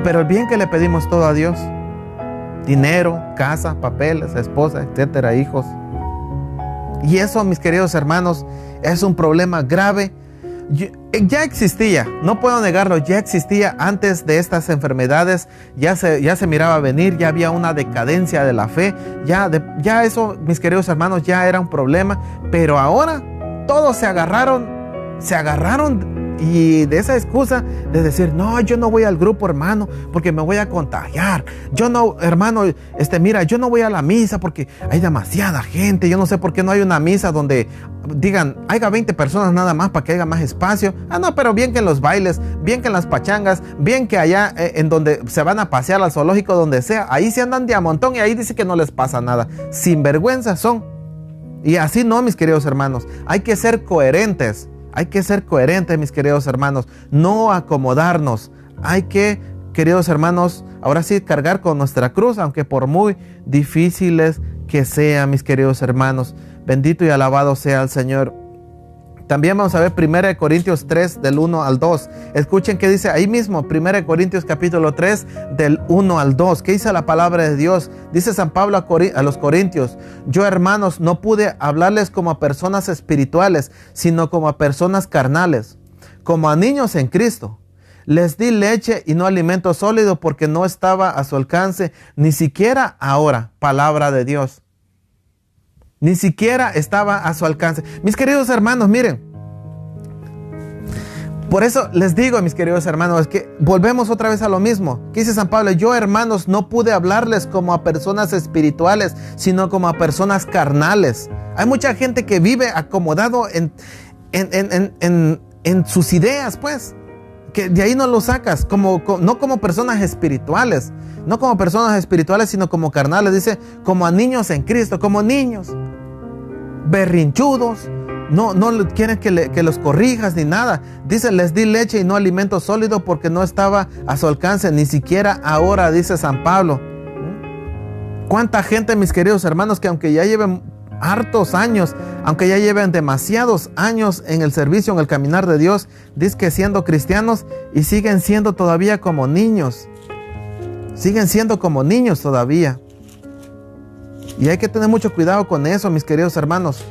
Pero el bien que le pedimos todo a Dios: dinero, casa, papeles, esposa, etcétera, hijos. Y eso, mis queridos hermanos, es un problema grave. Ya existía, no puedo negarlo, ya existía antes de estas enfermedades. Ya se miraba venir, ya había una decadencia de la fe. Ya eso, mis queridos hermanos, ya era un problema. Pero ahora todos se agarraron y de esa excusa de decir: no, yo no voy al grupo, hermano, porque me voy a contagiar. Yo no, hermano, mira, yo no voy a la misa porque hay demasiada gente. Yo no sé por qué no hay una misa donde digan, haya 20 personas nada más para que haya más espacio. No, pero bien que en los bailes, bien que en las pachangas, bien que allá en donde se van a pasear al zoológico, donde sea, ahí se andan de a montón y ahí dice que no les pasa nada. Sinvergüenzas son. Y así no, mis queridos hermanos. Hay que ser coherentes. Hay que ser coherentes, mis queridos hermanos, no acomodarnos. Hay que, queridos hermanos, ahora sí cargar con nuestra cruz, aunque por muy difíciles que sean, mis queridos hermanos. Bendito y alabado sea el Señor. También vamos a ver 1 Corintios 3 del 1 al 2. Escuchen qué dice ahí mismo, 1 Corintios capítulo 3 del 1 al 2. ¿Qué dice la palabra de Dios? Dice San Pablo a los Corintios: yo, hermanos, no pude hablarles como a personas espirituales, sino como a personas carnales, como a niños en Cristo. Les di leche y no alimento sólido, porque no estaba a su alcance, ni siquiera ahora. Palabra de Dios. Ni siquiera estaba a su alcance. Mis queridos hermanos, miren. Por eso les digo, mis queridos hermanos, es que volvemos otra vez a lo mismo. ¿Qué dice San Pablo? Yo, hermanos, no pude hablarles como a personas espirituales, sino como a personas carnales. Hay mucha gente que vive acomodado en sus ideas, pues. Que de ahí no lo sacas, no como personas espirituales. No como personas espirituales, sino como carnales. Dice, como a niños en Cristo, como niños berrinchudos. No quieren que los corrijas ni nada. Dice, les di leche y no alimento sólido, porque no estaba a su alcance, ni siquiera ahora, dice San Pablo. ¿Cuánta gente, mis queridos hermanos, que aunque ya lleven hartos años, aunque ya lleven demasiados años en el servicio, en el caminar de Dios, dice que siendo cristianos, y siguen siendo todavía como niños? Siguen siendo como niños todavía. Y hay que tener mucho cuidado con eso, mis queridos hermanos.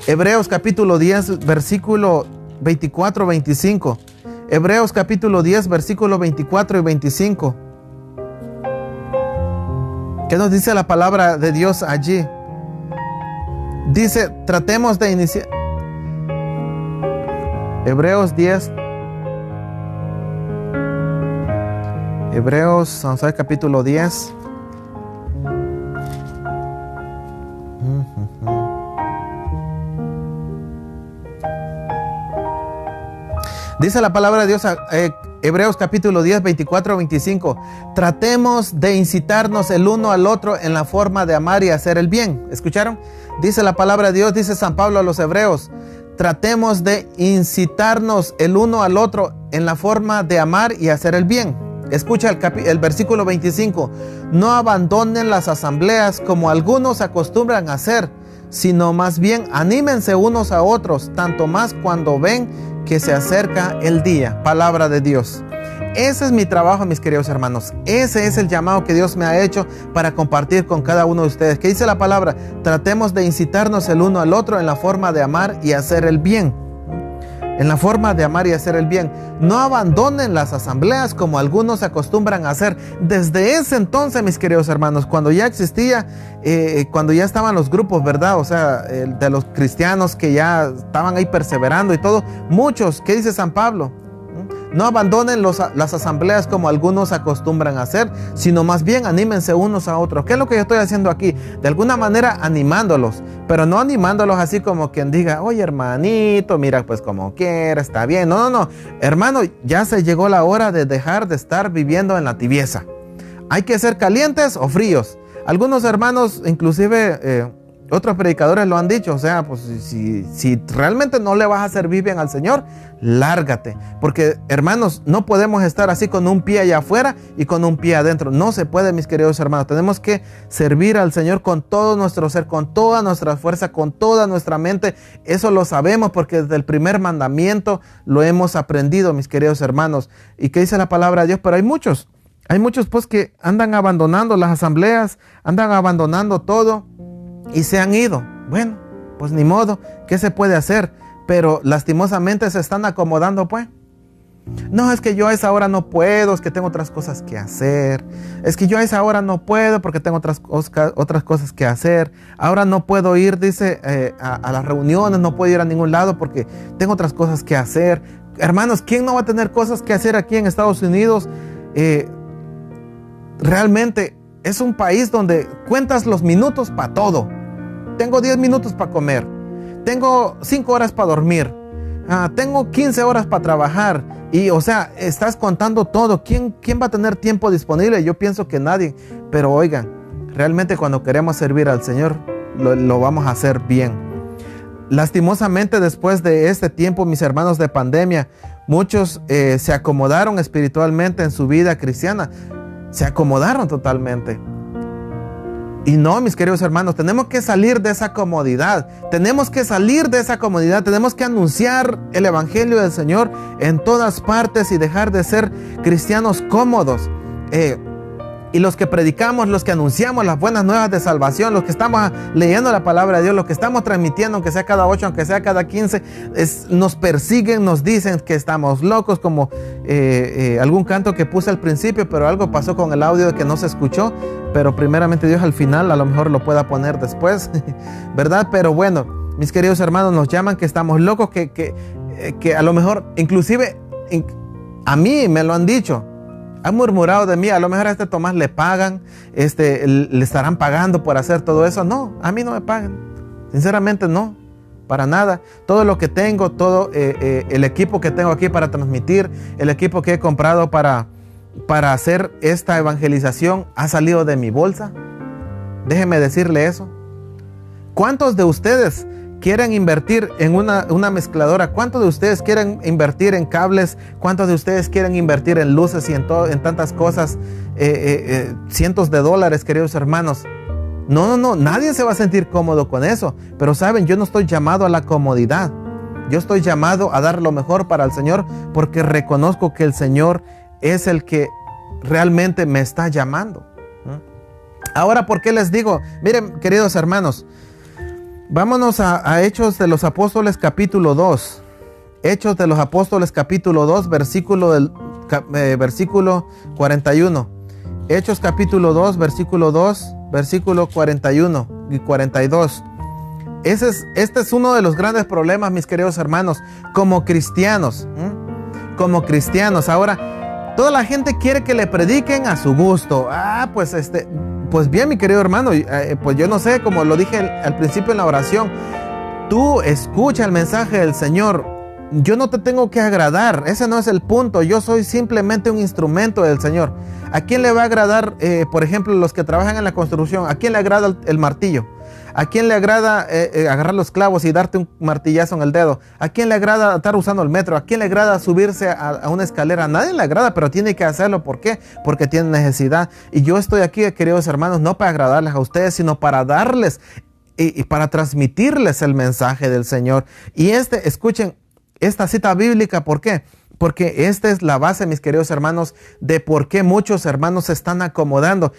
Hebreos capítulo 10, versículo 24-25. Hebreos capítulo 10, versículo 24 y 25. ¿Qué nos dice la palabra de Dios allí? Dice, tratemos de iniciar. Hebreos 10. Hebreos, vamos a ver, capítulo 10. Dice la palabra de Dios, Hebreos capítulo 10, 24-25. Tratemos de incitarnos el uno al otro en la forma de amar y hacer el bien. ¿Escucharon? Dice la palabra de Dios, dice San Pablo a los hebreos. Tratemos de incitarnos el uno al otro en la forma de amar y hacer el bien. Escucha el versículo 25. No abandonen las asambleas como algunos acostumbran a hacer, sino más bien anímense unos a otros, tanto más cuando ven que se acerca el día. Palabra de Dios. Ese es mi trabajo, mis queridos hermanos. Ese es el llamado que Dios me ha hecho para compartir con cada uno de ustedes. ¿Qué dice la palabra? Tratemos de incitarnos el uno al otro en la forma de amar y hacer el bien. en la forma de amar y hacer el bien. No abandonen las asambleas como algunos acostumbran a hacer. Desde ese entonces, mis queridos hermanos, cuando ya existía, cuando ya estaban los grupos, ¿verdad? O sea, de los cristianos que ya estaban ahí perseverando y todo, muchos, ¿qué dice San Pablo? No abandonen las asambleas como algunos acostumbran a hacer, sino más bien anímense unos a otros. ¿Qué es lo que yo estoy haciendo aquí? De alguna manera animándolos, pero no animándolos así como quien diga, oye hermanito, mira pues como quiera, está bien. No, no, no. Hermano, ya se llegó la hora de dejar de estar viviendo en la tibieza. Hay que ser calientes o fríos. Algunos hermanos, inclusive otros predicadores lo han dicho, o sea, pues si realmente no le vas a servir bien al Señor, lárgate. Porque, hermanos, no podemos estar así con un pie allá afuera y con un pie adentro. No se puede, mis queridos hermanos. Tenemos que servir al Señor con todo nuestro ser, con toda nuestra fuerza, con toda nuestra mente. Eso lo sabemos porque desde el primer mandamiento lo hemos aprendido, mis queridos hermanos. ¿Y qué dice la palabra de Dios? Pero hay muchos pues que andan abandonando las asambleas, andan abandonando todo y se han ido. Bueno, pues ni modo, ¿qué se puede hacer? Pero lastimosamente se están acomodando, pues. No, es que yo a esa hora no puedo, es que tengo otras cosas que hacer. Es que yo a esa hora no puedo porque tengo otras cosas que hacer. Ahora no puedo ir, dice, a las reuniones, no puedo ir a ningún lado porque tengo otras cosas que hacer. Hermanos, ¿quién no va a tener cosas que hacer aquí en Estados Unidos? Realmente es un país donde cuentas los minutos para todo. Tengo 10 minutos para comer. Tengo 5 horas para dormir. Tengo 15 horas para trabajar. Y, o sea, estás contando todo. ¿Quién va a tener tiempo disponible? Yo pienso que nadie. Pero oigan, realmente cuando queremos servir al Señor, lo vamos a hacer bien. Lastimosamente, después de este tiempo, mis hermanos, de pandemia, muchos se acomodaron espiritualmente en su vida cristiana. Se acomodaron totalmente. Y no, mis queridos hermanos, tenemos que salir de esa comodidad. Tenemos que salir de esa comodidad. Tenemos que anunciar el evangelio del Señor en todas partes y dejar de ser cristianos cómodos. Y los que predicamos, los que anunciamos las buenas nuevas de salvación, los que estamos leyendo la palabra de Dios, los que estamos transmitiendo, aunque sea cada 8, aunque sea cada 15, nos persiguen, nos dicen que estamos locos, como algún canto que puse al principio, pero algo pasó con el audio de que no se escuchó, pero primeramente Dios al final a lo mejor lo pueda poner después, ¿verdad? Pero bueno, mis queridos hermanos, nos llaman que estamos locos, que a lo mejor, inclusive a mí me lo han dicho. Han murmurado de mí, a lo mejor a este Tomás le pagan, le estarán pagando por hacer todo eso. No, a mí no me pagan. Sinceramente no, para nada. Todo lo que tengo, todo el equipo que tengo aquí para transmitir, el equipo que he comprado para hacer esta evangelización ha salido de mi bolsa. Déjeme decirle eso. ¿Cuántos de ustedes quieren invertir en una mezcladora? ¿Cuántos de ustedes quieren invertir en cables? ¿Cuántos de ustedes quieren invertir en luces y en tantas cosas? Cientos de dólares, queridos hermanos. No, nadie se va a sentir cómodo con eso. Pero saben, yo no estoy llamado a la comodidad. Yo estoy llamado a dar lo mejor para el Señor, porque reconozco que el Señor es el que realmente me está llamando. Ahora, ¿por qué les digo? Miren, queridos hermanos, vámonos a Hechos de los Apóstoles capítulo 2. Hechos de los Apóstoles capítulo 2, versículo 41. Hechos capítulo 2, versículo 41 y 42. Este es uno de los grandes problemas, mis queridos hermanos, como cristianos. Como cristianos. Ahora, toda la gente quiere que le prediquen a su gusto. Pues bien, mi querido hermano, pues yo no sé, como lo dije al principio en la oración, tú escucha el mensaje del Señor. Yo no te tengo que agradar, ese no es el punto. Yo soy simplemente un instrumento del Señor. ¿A quién le va a agradar, por ejemplo, los que trabajan en la construcción? ¿A quién le agrada el martillo? ¿A quién le agrada agarrar los clavos y darte un martillazo en el dedo? ¿A quién le agrada estar usando el metro? ¿A quién le agrada subirse a una escalera? A nadie le agrada, pero tiene que hacerlo. ¿Por qué? Porque tiene necesidad. Y yo estoy aquí, queridos hermanos, no para agradarles a ustedes, sino para darles y para transmitirles el mensaje del Señor. Y escuchen esta cita bíblica, ¿por qué? Porque esta es la base, mis queridos hermanos, de por qué muchos hermanos se están acomodando.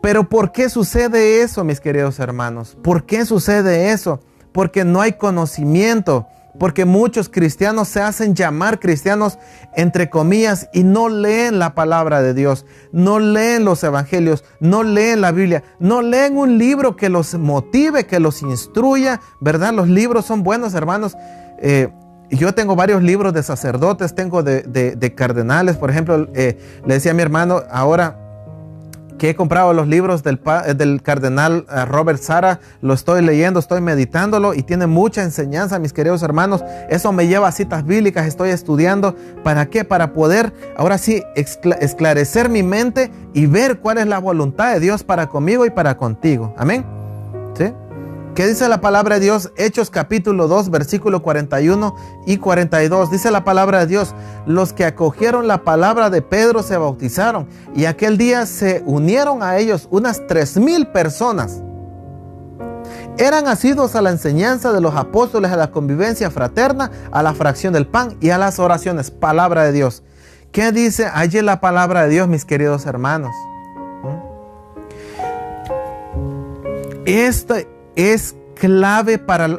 Pero ¿por qué sucede eso, mis queridos hermanos? ¿Por qué sucede eso? Porque no hay conocimiento Porque muchos cristianos se hacen llamar cristianos entre comillas y no leen la palabra de Dios, no leen los evangelios, no leen la Biblia, no leen un libro que los motive, que los instruya, ¿verdad? Los libros son buenos, hermanos. Yo tengo varios libros de sacerdotes, tengo de cardenales, por ejemplo, le decía a mi hermano ahora que he comprado los libros del cardenal Robert Sarah, lo estoy leyendo, estoy meditándolo y tiene mucha enseñanza, mis queridos hermanos. Eso me lleva a citas bíblicas, estoy estudiando. ¿Para qué? Para poder ahora sí esclarecer mi mente y ver cuál es la voluntad de Dios para conmigo y para contigo. Amén. ¿Sí? ¿Qué dice la palabra de Dios? Hechos capítulo 2, versículo 41 y 42. Dice la palabra de Dios: los que acogieron la palabra de Pedro se bautizaron, y aquel día se unieron a ellos unas 3,000 personas. Eran asiduos a la enseñanza de los apóstoles, a la convivencia fraterna, a la fracción del pan y a las oraciones. Palabra de Dios. ¿Qué dice allí la palabra de Dios, mis queridos hermanos? Es clave para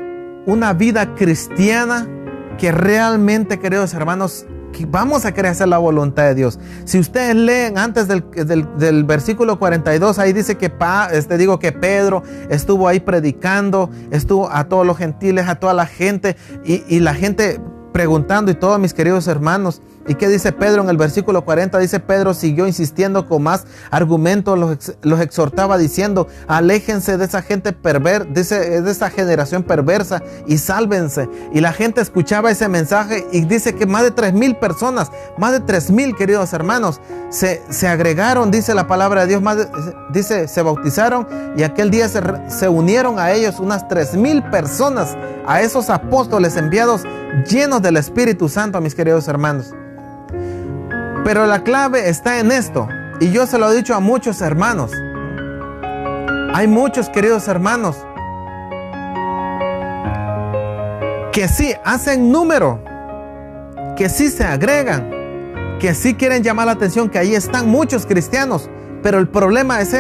una vida cristiana que realmente, queridos hermanos, que vamos a querer hacer la voluntad de Dios. Si ustedes leen antes del versículo 42, ahí dice que Pedro estuvo ahí predicando, estuvo a todos los gentiles, a toda la gente, y la gente preguntando y todo, mis queridos hermanos. ¿Y qué dice Pedro en el versículo 40? Dice: Pedro siguió insistiendo con más argumentos, los exhortaba diciendo: aléjense de esa gente perversa, de esa generación perversa, y sálvense. Y la gente escuchaba ese mensaje, y dice que más de 3,000 personas, más de 3,000, queridos hermanos, se agregaron, dice la palabra de Dios, dice, se bautizaron, y aquel día se unieron a ellos unas 3,000 personas, a esos apóstoles enviados llenos del Espíritu Santo, mis queridos hermanos. Pero la clave está en esto, y yo se lo he dicho a muchos hermanos. Hay muchos, queridos hermanos, que sí hacen número, que sí se agregan, que sí quieren llamar la atención, que ahí están muchos cristianos, pero el problema es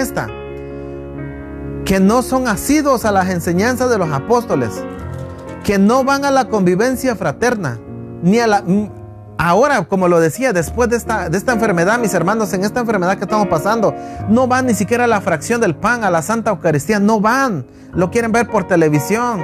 que no son asiduos a las enseñanzas de los apóstoles, que no van a la convivencia fraterna, ni a la... Ahora, como lo decía, después de esta enfermedad, mis hermanos, en esta enfermedad que estamos pasando, no van ni siquiera a la fracción del pan, a la Santa Eucaristía, no van. Lo quieren ver por televisión.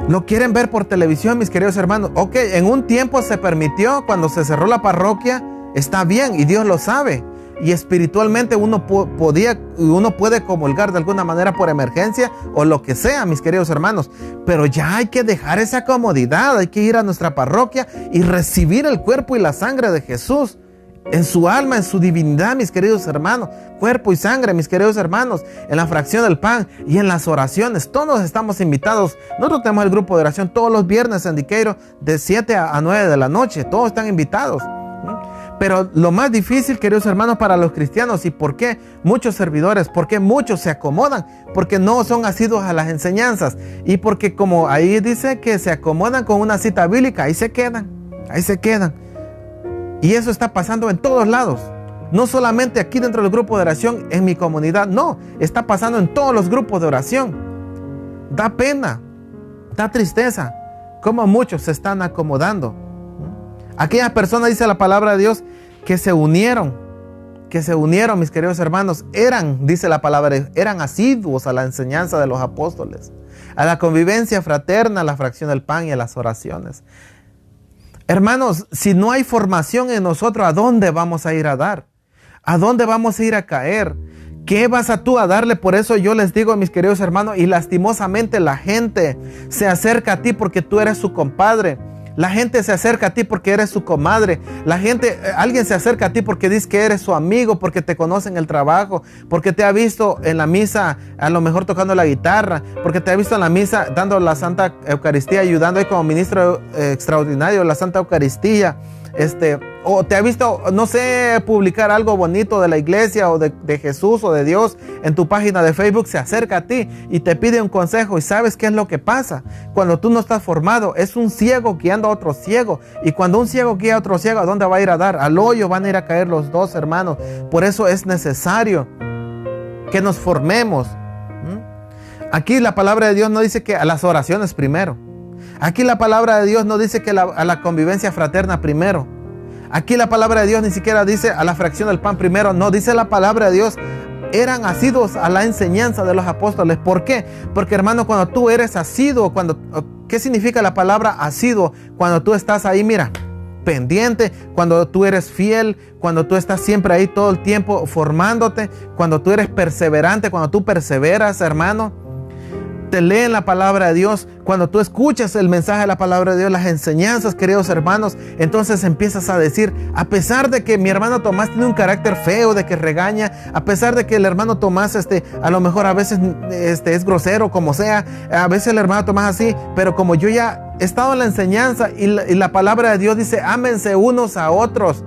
Lo quieren ver por televisión, mis queridos hermanos. Ok, en un tiempo se permitió, cuando se cerró la parroquia, está bien, y Dios lo sabe. Y espiritualmente uno puede comulgar de alguna manera por emergencia o lo que sea, mis queridos hermanos. Pero ya hay que dejar esa comodidad, hay que ir a nuestra parroquia y recibir el cuerpo y la sangre de Jesús en su alma, en su divinidad, mis queridos hermanos. Cuerpo y sangre, mis queridos hermanos, en la fracción del pan y en las oraciones. Todos estamos invitados. Nosotros tenemos el grupo de oración todos los viernes en Diqueiro de 7 a 9 de la noche. Todos están invitados. Pero lo más difícil, queridos hermanos, para los cristianos, ¿y por qué muchos servidores? ¿Por qué muchos se acomodan? Porque no son asiduos a las enseñanzas, y porque, como ahí dice, que se acomodan con una cita bíblica, ahí se quedan. Y eso está pasando en todos lados, no solamente aquí dentro del grupo de oración, en mi comunidad, no, está pasando en todos los grupos de oración. Da pena, da tristeza, como muchos se están acomodando. Aquellas personas, dice la palabra de Dios, que se unieron, mis queridos hermanos, dice la palabra, eran asiduos a la enseñanza de los apóstoles, a la convivencia fraterna, a la fracción del pan y a las oraciones. Hermanos, si no hay formación en nosotros, ¿a dónde vamos a ir a dar? ¿A dónde vamos a ir a caer? ¿Qué vas tú a darle? Por eso yo les digo, mis queridos hermanos, y lastimosamente la gente se acerca a ti porque tú eres su compadre. La gente se acerca a ti porque eres su comadre. Alguien se acerca a ti porque dice que eres su amigo, porque te conoce en el trabajo, porque te ha visto en la misa, a lo mejor tocando la guitarra, porque te ha visto en la misa dando la Santa Eucaristía, ayudando ahí como ministro extraordinario de la Santa Eucaristía. O te ha visto, no sé, publicar algo bonito de la iglesia o de Jesús o de Dios en tu página de Facebook, se acerca a ti y te pide un consejo. ¿Y sabes qué es lo que pasa? Cuando tú no estás formado, es un ciego guiando a otro ciego. Y cuando un ciego guía a otro ciego, ¿a dónde va a ir a dar? Al hoyo van a ir a caer los dos, hermanos. Por eso es necesario que nos formemos. Aquí la palabra de Dios no dice que a las oraciones primero. Aquí la palabra de Dios no dice que a la convivencia fraterna primero. Aquí la palabra de Dios ni siquiera dice a la fracción del pan primero. No, dice la palabra de Dios, eran asiduos a la enseñanza de los apóstoles. ¿Por qué? Porque, hermano, cuando tú eres asiduo, ¿qué significa la palabra asiduo? Cuando tú estás ahí, mira, pendiente, cuando tú eres fiel, cuando tú estás siempre ahí todo el tiempo formándote, cuando tú eres perseverante, cuando tú perseveras, hermano, te leen la palabra de Dios, cuando tú escuchas el mensaje de la palabra de Dios, las enseñanzas, queridos hermanos, entonces empiezas a decir, a pesar de que mi hermano Tomás tiene un carácter feo, de que regaña, a pesar de que el hermano Tomás a lo mejor a veces es grosero, como sea, a veces el hermano Tomás así, pero como yo ya he estado en la enseñanza y la palabra de Dios dice, ámense unos a otros,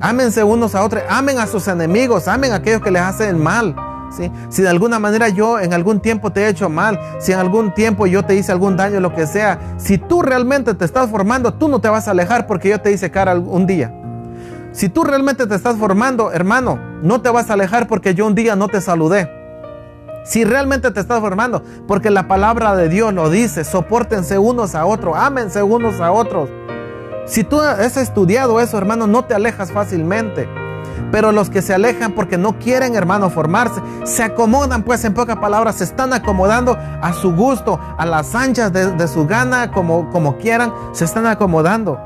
ámense unos a otros, amen a sus enemigos, amen a aquellos que les hacen mal. ¿Sí? Si de alguna manera yo en algún tiempo te he hecho mal, si en algún tiempo yo te hice algún daño, lo que sea, si tú realmente te estás formando, tú no te vas a alejar porque yo te hice cara un día. Si tú realmente te estás formando, hermano, no te vas a alejar porque yo un día no te saludé. Si realmente te estás formando, porque la palabra de Dios lo dice, sopórtense unos a otros, ámense unos a otros. Si tú has estudiado eso, hermano, no te alejas fácilmente. Pero los que se alejan porque no quieren, hermano, formarse, se acomodan, pues, en pocas palabras, se están acomodando a su gusto, a las anchas de su gana, como quieran, se están acomodando.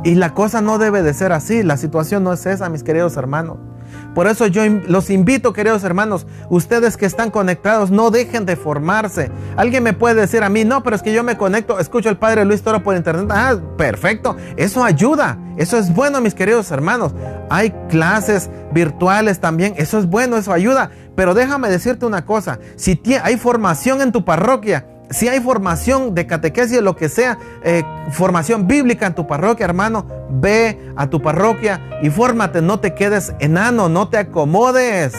Y la cosa no debe de ser así, la situación no es esa, mis queridos hermanos. Por eso yo los invito, queridos hermanos, ustedes que están conectados, no dejen de formarse. Alguien me puede decir a mí, no, pero es que yo me conecto, escucho al Padre Luis Toro por internet. Ah, perfecto, eso ayuda, eso es bueno, mis queridos hermanos. Hay clases virtuales también, eso es bueno, eso ayuda. Pero déjame decirte una cosa, si hay formación en tu parroquia, si hay formación de catequesis, lo que sea, formación bíblica en tu parroquia, hermano, ve a tu parroquia y fórmate, no te quedes enano, no te acomodes.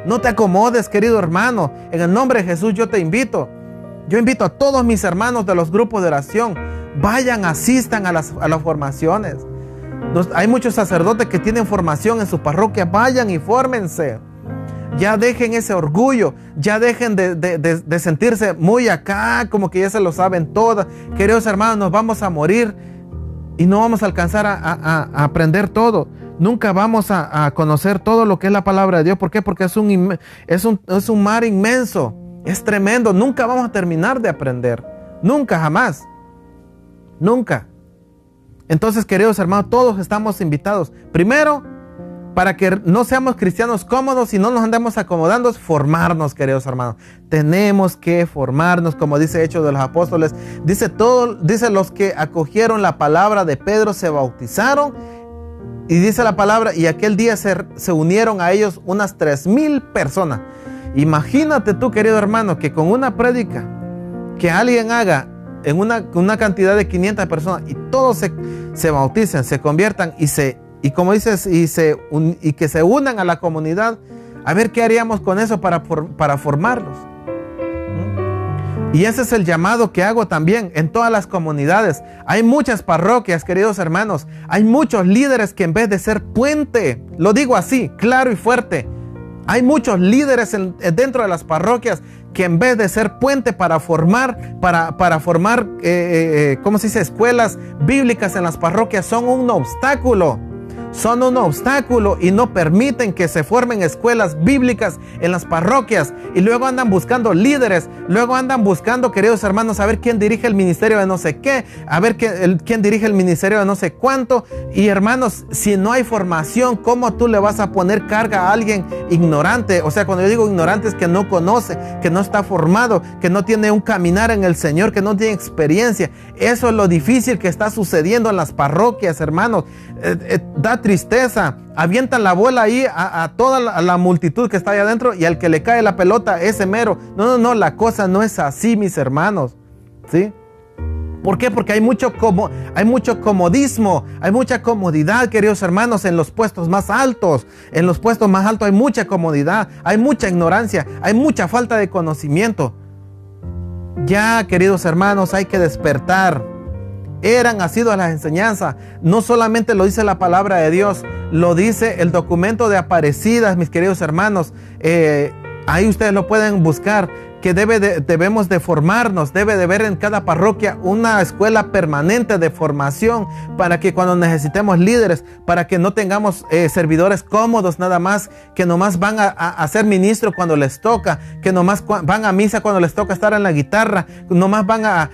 No te acomodes, querido hermano. En el nombre de Jesús yo te invito. Yo invito a todos mis hermanos de los grupos de oración, vayan, asistan a las formaciones. Hay muchos sacerdotes que tienen formación en su parroquia, vayan y fórmense. Ya dejen ese orgullo, ya dejen de sentirse muy acá, como que ya se lo saben todas. Queridos hermanos, nos vamos a morir y no vamos a alcanzar a aprender todo. Nunca vamos a conocer todo lo que es la palabra de Dios. ¿Por qué? Porque es un mar inmenso, es tremendo. Nunca vamos a terminar de aprender. Nunca, jamás. Nunca. Entonces, queridos hermanos, todos estamos invitados. Primero, para que no seamos cristianos cómodos y no nos andemos acomodando, es formarnos, queridos hermanos. Tenemos que formarnos, como dice Hechos de los Apóstoles. Dice los que acogieron la palabra de Pedro se bautizaron. Y dice la palabra, y aquel día se unieron a ellos unas 3,000 personas. Imagínate tú, querido hermano, que con una prédica que alguien haga en una cantidad de 500 personas y todos se bauticen, se conviertan y como dices, y que se unan a la comunidad, a ver qué haríamos con eso para formarlos. Y ese es el llamado que hago también en todas las comunidades. Hay muchas parroquias, queridos hermanos, hay muchos líderes que en vez de ser puente, lo digo así, claro y fuerte, hay muchos líderes dentro de las parroquias que en vez de ser puente para formar, ¿cómo se dice?, escuelas bíblicas en las parroquias, son un obstáculo. Son un obstáculo y no permiten que se formen escuelas bíblicas en las parroquias. Y luego andan buscando líderes, luego andan buscando, queridos hermanos, a ver quién dirige el ministerio de no sé qué, a ver quién dirige el ministerio de no sé cuánto. Y hermanos, si no hay formación, ¿cómo tú le vas a poner carga a alguien ignorante? O sea, cuando yo digo ignorante es que no conoce, que no está formado, que no tiene un caminar en el Señor, que no tiene experiencia. Eso es lo difícil que está sucediendo en las parroquias, hermanos. Da tristeza, avientan la bola ahí a toda la multitud que está ahí adentro y al que le cae la pelota, ese mero. No, la cosa no es así, mis hermanos, ¿sí? ¿Por qué? Porque hay mucho comodismo, hay mucha comodidad, queridos hermanos, en los puestos más altos. En los puestos más altos hay mucha comodidad, hay mucha ignorancia, hay mucha falta de conocimiento. Ya, queridos hermanos, hay que despertar. Eran asiduos a las enseñanzas. No solamente lo dice la palabra de Dios, lo dice el documento de Aparecidas, mis queridos hermanos. Ahí ustedes lo pueden buscar, que debemos de formarnos, debe de haber en cada parroquia una escuela permanente de formación para que cuando necesitemos líderes, para que no tengamos servidores cómodos nada más, que nomás van a ser ministros cuando les toca, que nomás van a misa cuando les toca estar en la guitarra, nomás van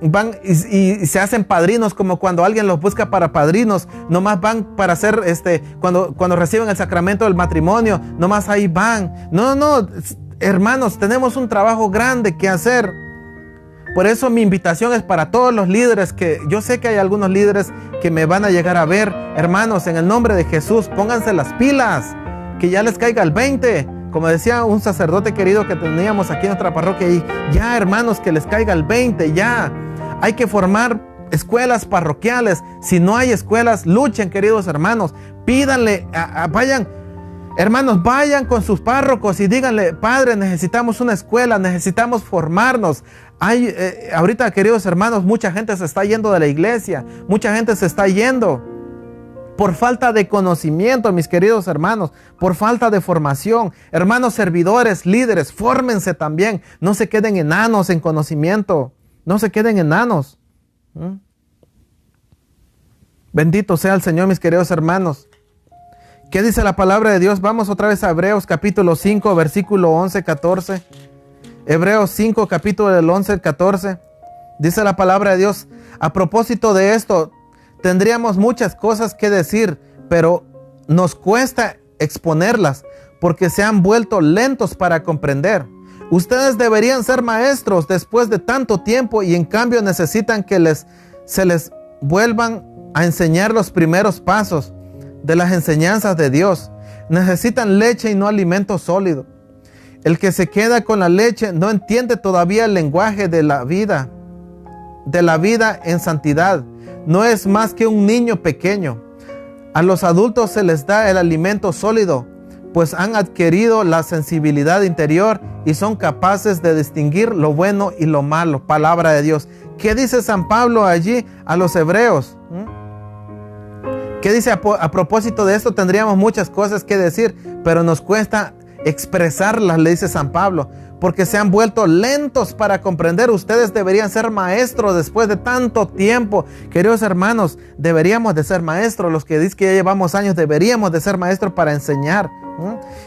van y se hacen padrinos, como cuando alguien los busca para padrinos, nomás van para hacer cuando reciben el sacramento del matrimonio, nomás ahí van. No, hermanos, tenemos un trabajo grande que hacer. Por eso mi invitación es para todos los líderes, que yo sé que hay algunos líderes que me van a llegar a ver. Hermanos, en el nombre de Jesús, pónganse las pilas, que ya les caiga el 20. Como decía un sacerdote querido que teníamos aquí en nuestra parroquia, y ya, hermanos, que les caiga el 20, ya. Hay que formar escuelas parroquiales. Si no hay escuelas, luchen, queridos hermanos. Pídanle, vayan, hermanos, vayan con sus párrocos y díganle: Padre, necesitamos una escuela, necesitamos formarnos. Ahorita, queridos hermanos, mucha gente se está yendo de la iglesia, mucha gente se está yendo por falta de conocimiento, mis queridos hermanos, por falta de formación. Hermanos servidores, líderes, fórmense también. No se queden enanos en conocimiento. No se queden enanos. Bendito sea el Señor, mis queridos hermanos. ¿Qué dice la palabra de Dios? Vamos otra vez a Hebreos capítulo 5, versículo 11-14. Hebreos 5, capítulo del 11-14. Dice la palabra de Dios: a propósito de esto, tendríamos muchas cosas que decir, pero nos cuesta exponerlas porque se han vuelto lentos para comprender. Ustedes deberían ser maestros después de tanto tiempo, y en cambio necesitan que se les vuelvan a enseñar los primeros pasos de las enseñanzas de Dios. Necesitan leche y no alimento sólido. El que se queda con la leche no entiende todavía el lenguaje de la vida en santidad. No es más que un niño pequeño. A los adultos se les da el alimento sólido, pues han adquirido la sensibilidad interior y son capaces de distinguir lo bueno y lo malo. Palabra de Dios. ¿Qué dice San Pablo allí a los hebreos? ¿Qué dice? A propósito de esto, tendríamos muchas cosas que decir, pero nos cuesta expresarlas, le dice San Pablo, porque se han vuelto lentos para comprender. Ustedes deberían ser maestros después de tanto tiempo. Queridos hermanos, deberíamos de ser maestros. Los que dicen que ya llevamos años, deberíamos de ser maestros para enseñar.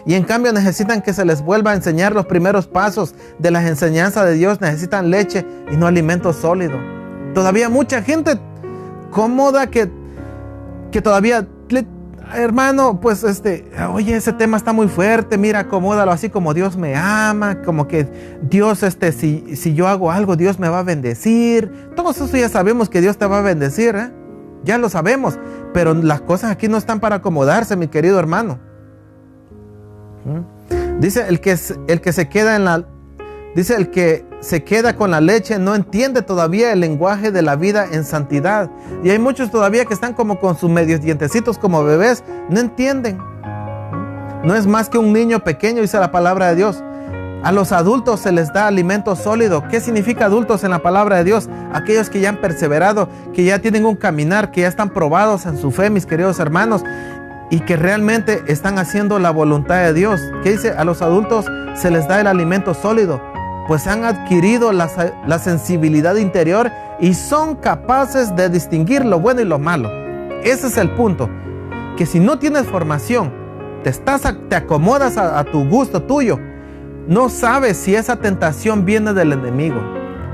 Y en cambio necesitan que se les vuelva a enseñar los primeros pasos de las enseñanzas de Dios. Necesitan leche y no alimento sólido. Todavía mucha gente cómoda que todavía... Hermano, pues oye, ese tema está muy fuerte, mira, acomódalo así como Dios me ama, como que Dios, si yo hago algo, Dios me va a bendecir. Todo eso ya sabemos que Dios te va a bendecir, ya lo sabemos, pero las cosas aquí no están para acomodarse, mi querido hermano. Dice el que se queda con la leche no entiende todavía el lenguaje de la vida en santidad. Y hay muchos todavía que están como con sus medios dientecitos como bebés, no entienden. No es más que un niño pequeño, dice la palabra de Dios. A los adultos se les da alimento sólido. ¿Qué significa adultos en la palabra de Dios? Aquellos que ya han perseverado, que ya tienen un caminar, que ya están probados en su fe, mis queridos hermanos, y que realmente están haciendo la voluntad de Dios. ¿Qué dice? A los adultos se les da el alimento sólido, pues han adquirido la sensibilidad interior y son capaces de distinguir lo bueno y lo malo. Ese es el punto, que si no tienes formación, te acomodas a tu gusto tuyo, no sabes si esa tentación viene del enemigo.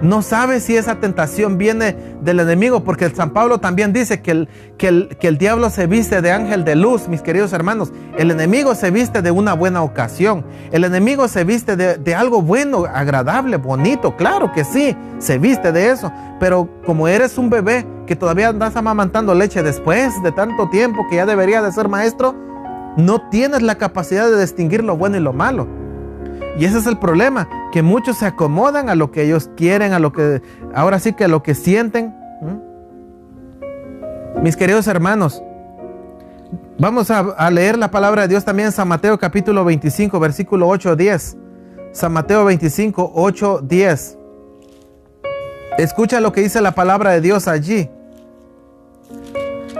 No sabes si esa tentación viene del enemigo, porque el San Pablo también dice que el diablo se viste de ángel de luz, mis queridos hermanos. El enemigo se viste de una buena ocasión. El enemigo se viste de algo bueno, agradable, bonito. Claro que sí, se viste de eso. Pero como eres un bebé que todavía andas amamantando leche después de tanto tiempo que ya debería de ser maestro, no tienes la capacidad de distinguir lo bueno y lo malo. Y ese es el problema, que muchos se acomodan a lo que ellos quieren, a lo que sienten. Mis queridos hermanos, vamos a leer la palabra de Dios también en San Mateo capítulo 25, versículo 8-10. San Mateo 25, 8-10. Escucha lo que dice la palabra de Dios allí.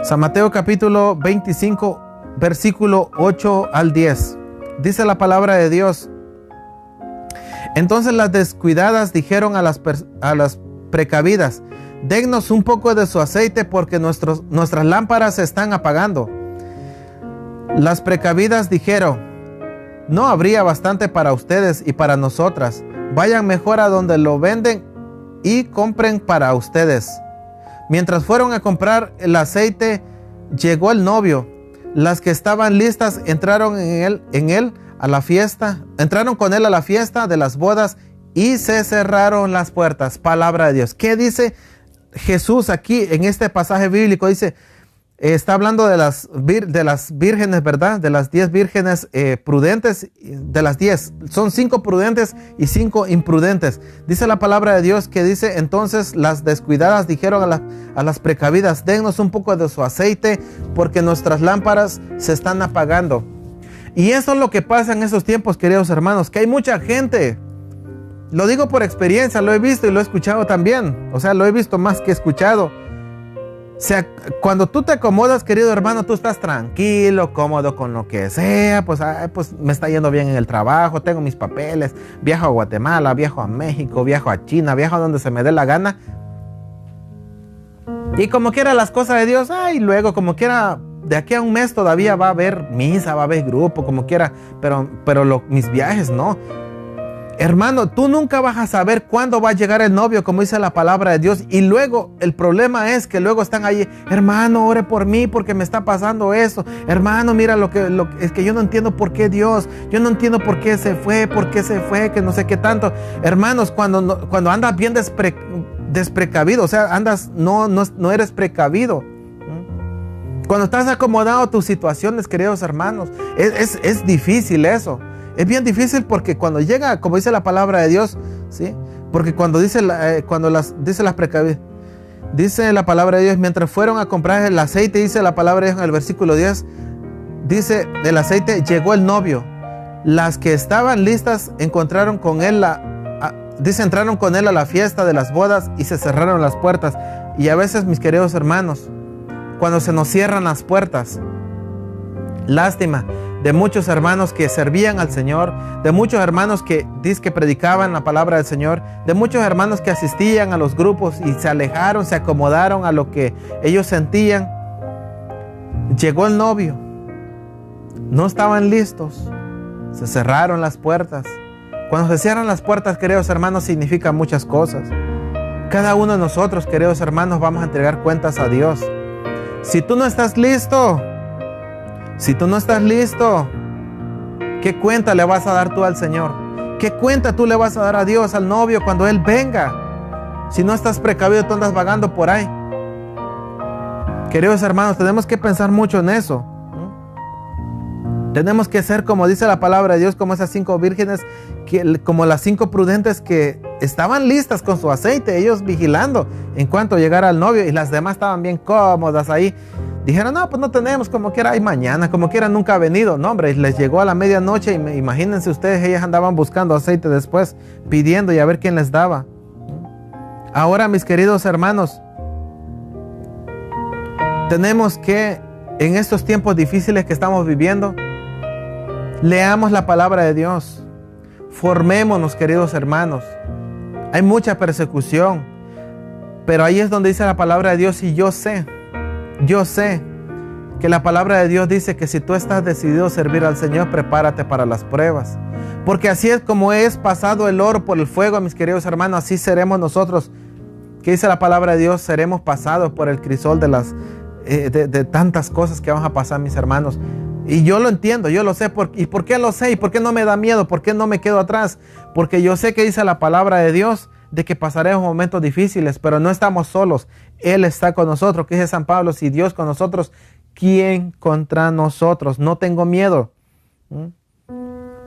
San Mateo capítulo 25, versículo 8 al 10. Dice la palabra de Dios: Entonces las descuidadas dijeron a las precavidas: dennos un poco de su aceite porque nuestras lámparas se están apagando. Las precavidas dijeron: no habría bastante para ustedes y para nosotras. Vayan mejor a donde lo venden y compren para ustedes. Mientras fueron a comprar el aceite, llegó el novio. Las que estaban listas entraron entraron con él a la fiesta de las bodas y se cerraron las puertas. Palabra de Dios. ¿Qué dice Jesús aquí en este pasaje bíblico? Dice, está hablando de las vírgenes, ¿verdad? De las 10 vírgenes prudentes, de las 10. Son 5 prudentes y 5 imprudentes. Dice la palabra de Dios que dice, entonces las descuidadas dijeron a las precavidas: dennos un poco de su aceite porque nuestras lámparas se están apagando. Y eso es lo que pasa en esos tiempos, queridos hermanos, que hay mucha gente. Lo digo por experiencia, lo he visto y lo he escuchado también. O sea, lo he visto más que escuchado. O sea, cuando tú te acomodas, querido hermano, tú estás tranquilo, cómodo con lo que sea. Pues me está yendo bien en el trabajo, tengo mis papeles, viajo a Guatemala, viajo a México, viajo a China, viajo a donde se me dé la gana. Y como quiera las cosas de Dios, luego como quiera, de aquí a un mes todavía va a haber misa, va a haber grupo, como quiera, pero mis viajes no. Hermano, tú nunca vas a saber cuándo va a llegar el novio, como dice la palabra de Dios. Y luego, el problema es que luego están ahí: hermano, ore por mí porque me está pasando eso. Hermano, mira es que yo no entiendo por qué Dios. Yo no entiendo por qué se fue, que no sé qué tanto. Hermanos, cuando andas bien desprecavido, o sea, no eres precavido. Cuando estás acomodado a tus situaciones, queridos hermanos, es difícil eso. Es bien difícil porque cuando llega, como dice la palabra de Dios, ¿sí? Porque dice las precavidas, dice la palabra de Dios, mientras fueron a comprar el aceite, dice la palabra de Dios en el versículo 10, dice, del aceite llegó el novio. Las que estaban listas entraron con él a la fiesta de las bodas y se cerraron las puertas. Y a veces, mis queridos hermanos, cuando se nos cierran las puertas, lástima de muchos hermanos que servían al Señor, de muchos hermanos que predicaban la palabra del Señor, de muchos hermanos que asistían a los grupos y se alejaron, se acomodaron a lo que ellos sentían. Llegó el novio, no estaban listos, se cerraron las puertas. Cuando se cierran las puertas, queridos hermanos, significa muchas cosas. Cada uno de nosotros, queridos hermanos, vamos a entregar cuentas a Dios. Si tú no estás listo, ¿qué cuenta le vas a dar tú al Señor? ¿Qué cuenta tú le vas a dar a Dios, al novio, cuando Él venga? Si no estás precavido, tú andas vagando por ahí. Queridos hermanos, tenemos que pensar mucho en eso. Tenemos que ser, como dice la palabra de Dios, como esas 5 vírgenes, como las 5 prudentes que estaban listas con su aceite, ellos vigilando en cuanto llegara el novio, y las demás estaban bien cómodas ahí. Dijeron, no, pues no tenemos, como quiera, hay mañana, como quiera, nunca ha venido. No, hombre, les llegó a la medianoche y imagínense ustedes, ellas andaban buscando aceite después, pidiendo y a ver quién les daba. Ahora, mis queridos hermanos, tenemos que, en estos tiempos difíciles que estamos viviendo, leamos la palabra de Dios. Formémonos, queridos hermanos. Hay mucha persecución, pero ahí es donde dice la palabra de Dios, y yo sé que la palabra de Dios dice que si tú estás decidido a servir al Señor, prepárate para las pruebas. Porque así es como es pasado el oro por el fuego, mis queridos hermanos, así seremos nosotros. ¿Qué dice la palabra de Dios? Seremos pasados por el crisol de tantas cosas que vamos a pasar, mis hermanos. Y yo lo entiendo, yo lo sé. ¿Y por qué lo sé? ¿Y por qué no me da miedo? ¿Por qué no me quedo atrás? Porque yo sé que dice la palabra de Dios de que pasaremos momentos difíciles, pero no estamos solos. Él está con nosotros. ¿Qué dice San Pablo? Si Dios con nosotros, ¿quién contra nosotros? No tengo miedo.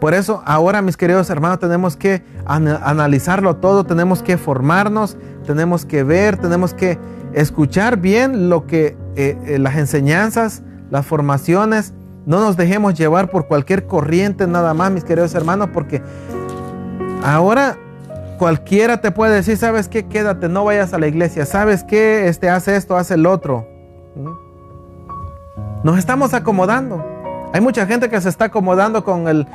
Por eso ahora, mis queridos hermanos, tenemos que analizarlo todo, tenemos que formarnos, tenemos que ver, tenemos que escuchar bien lo que las enseñanzas, las formaciones. No nos dejemos llevar por cualquier corriente nada más, mis queridos hermanos, porque ahora cualquiera te puede decir, ¿sabes qué? Quédate, no vayas a la iglesia. ¿Sabes qué? Hace esto, hace el otro. Nos estamos acomodando. Hay mucha gente que se está acomodando con el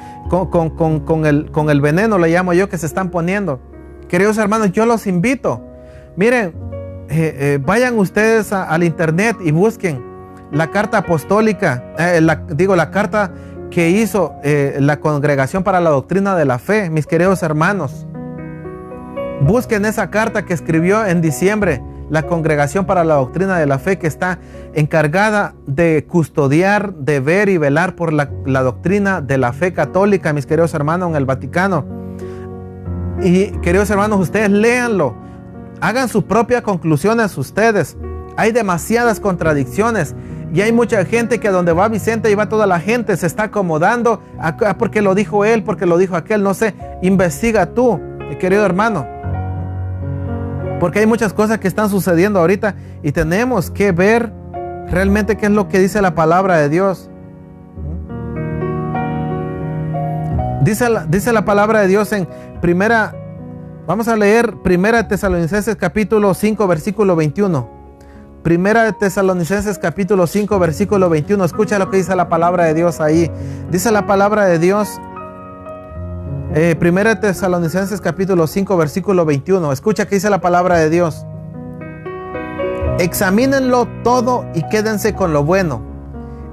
veneno, le llamo yo, que se están poniendo. Queridos hermanos, yo los invito. Miren, vayan ustedes al internet y busquen la carta apostólica, la carta que hizo la Congregación para la Doctrina de la Fe, mis queridos hermanos. Busquen esa carta que escribió en diciembre la Congregación para la Doctrina de la Fe, que está encargada de custodiar, de ver y velar por la doctrina de la fe católica, mis queridos hermanos, en el Vaticano. Y queridos hermanos, ustedes léanlo, hagan sus propias conclusiones ustedes. Hay demasiadas contradicciones y hay mucha gente que donde va Vicente y va toda la gente se está acomodando porque lo dijo él, porque lo dijo aquel, no sé. Investiga tú, querido hermano, porque hay muchas cosas que están sucediendo ahorita y tenemos que ver realmente qué es lo que dice la palabra de Dios. Dice la palabra de Dios en vamos a leer 1 Tesalonicenses capítulo 5 versículo 21. 1 Tesalonicenses capítulo 5 versículo 21. Escucha lo que dice la palabra de Dios ahí. Dice la palabra de Dios, 1 Tesalonicenses capítulo 5 versículo 21. Escucha que dice la palabra de Dios. Examínenlo todo y quédense con lo bueno.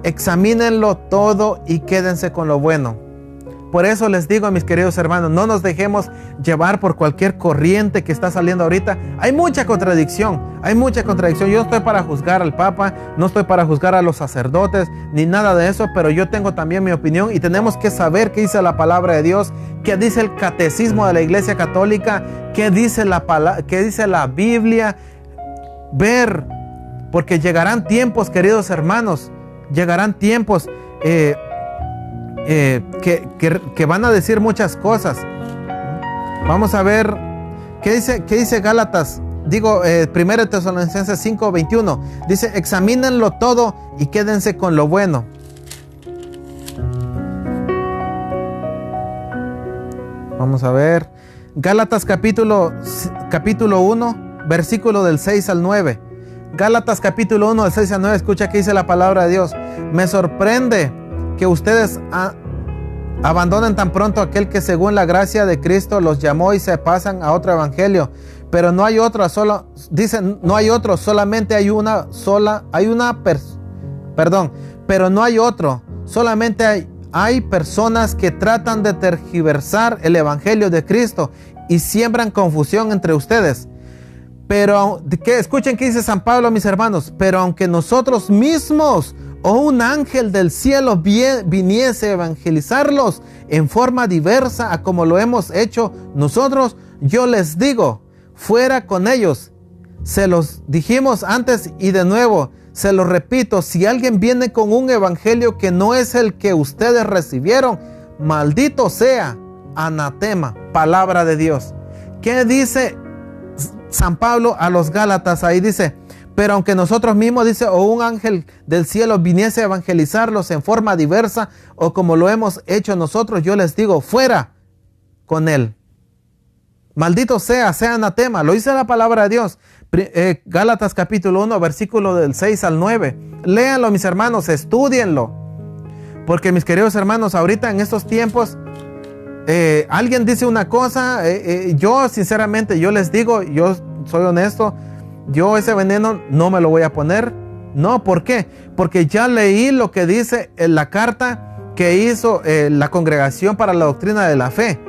Examínenlo todo y quédense con lo bueno. Por eso les digo, mis queridos hermanos, no nos dejemos llevar por cualquier corriente que está saliendo ahorita. Hay mucha contradicción, Yo no estoy para juzgar al Papa, no estoy para juzgar a los sacerdotes, ni nada de eso, pero yo tengo también mi opinión y tenemos que saber qué dice la palabra de Dios, qué dice el catecismo de la Iglesia Católica, qué dice la Biblia. Ver, porque llegarán tiempos, queridos hermanos, llegarán tiempos que van a decir muchas cosas. Vamos a ver qué dice Gálatas, 1 Tesalonicenses 5:21. Dice: examínenlo todo y quédense con lo bueno. Vamos a ver Gálatas capítulo 1 versículo del 6 al 9. Gálatas capítulo 1 del 6 al 9. Escucha que dice la palabra de Dios. Me sorprende que ustedes abandonen tan pronto aquel que según la gracia de Cristo los llamó y se pasan a otro evangelio. Pero no hay otro, solamente hay una sola, pero no hay otro, solamente hay personas que tratan de tergiversar el evangelio de Cristo y siembran confusión entre ustedes. Pero escuchen qué dice San Pablo, mis hermanos. Pero aunque nosotros mismos o un ángel del cielo viniese a evangelizarlos en forma diversa a como lo hemos hecho nosotros, yo les digo, fuera con ellos. Se los dijimos antes y de nuevo se los repito: si alguien viene con un evangelio que no es el que ustedes recibieron, maldito sea, anatema. Palabra de Dios. ¿Qué dice San Pablo a los Gálatas? Ahí dice: pero aunque nosotros mismos, dice, o un ángel del cielo viniese a evangelizarlos en forma diversa o como lo hemos hecho nosotros, yo les digo, fuera con él. Maldito sea anatema. Lo dice la palabra de Dios. Gálatas capítulo 1 versículo del 6 al 9. Léanlo, mis hermanos, estúdienlo. Porque, mis queridos hermanos, ahorita en estos tiempos alguien dice una cosa, yo sinceramente, yo les digo, yo soy honesto, yo ese veneno no me lo voy a poner. No, ¿por qué? Porque ya leí lo que dice en la carta que hizo la Congregación para la Doctrina de la Fe.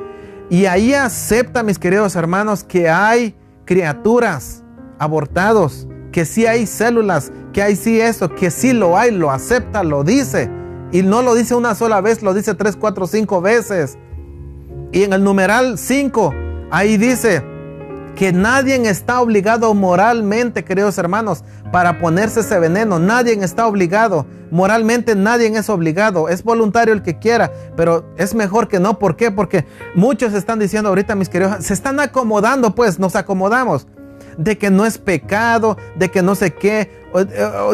Y ahí acepta, mis queridos hermanos, que hay criaturas abortados, que sí hay células, que hay sí eso, que sí lo hay, lo acepta, lo dice. Y no lo dice una sola vez, lo dice 3, 4, 5 veces. Y en el numeral 5, ahí dice que nadie está obligado moralmente, queridos hermanos, para ponerse ese veneno. Nadie está obligado. Moralmente nadie es obligado. Es voluntario el que quiera, pero es mejor que no. ¿Por qué? Porque muchos están diciendo ahorita, mis queridos, se están acomodando, pues nos acomodamos. De que no es pecado, de que no sé qué.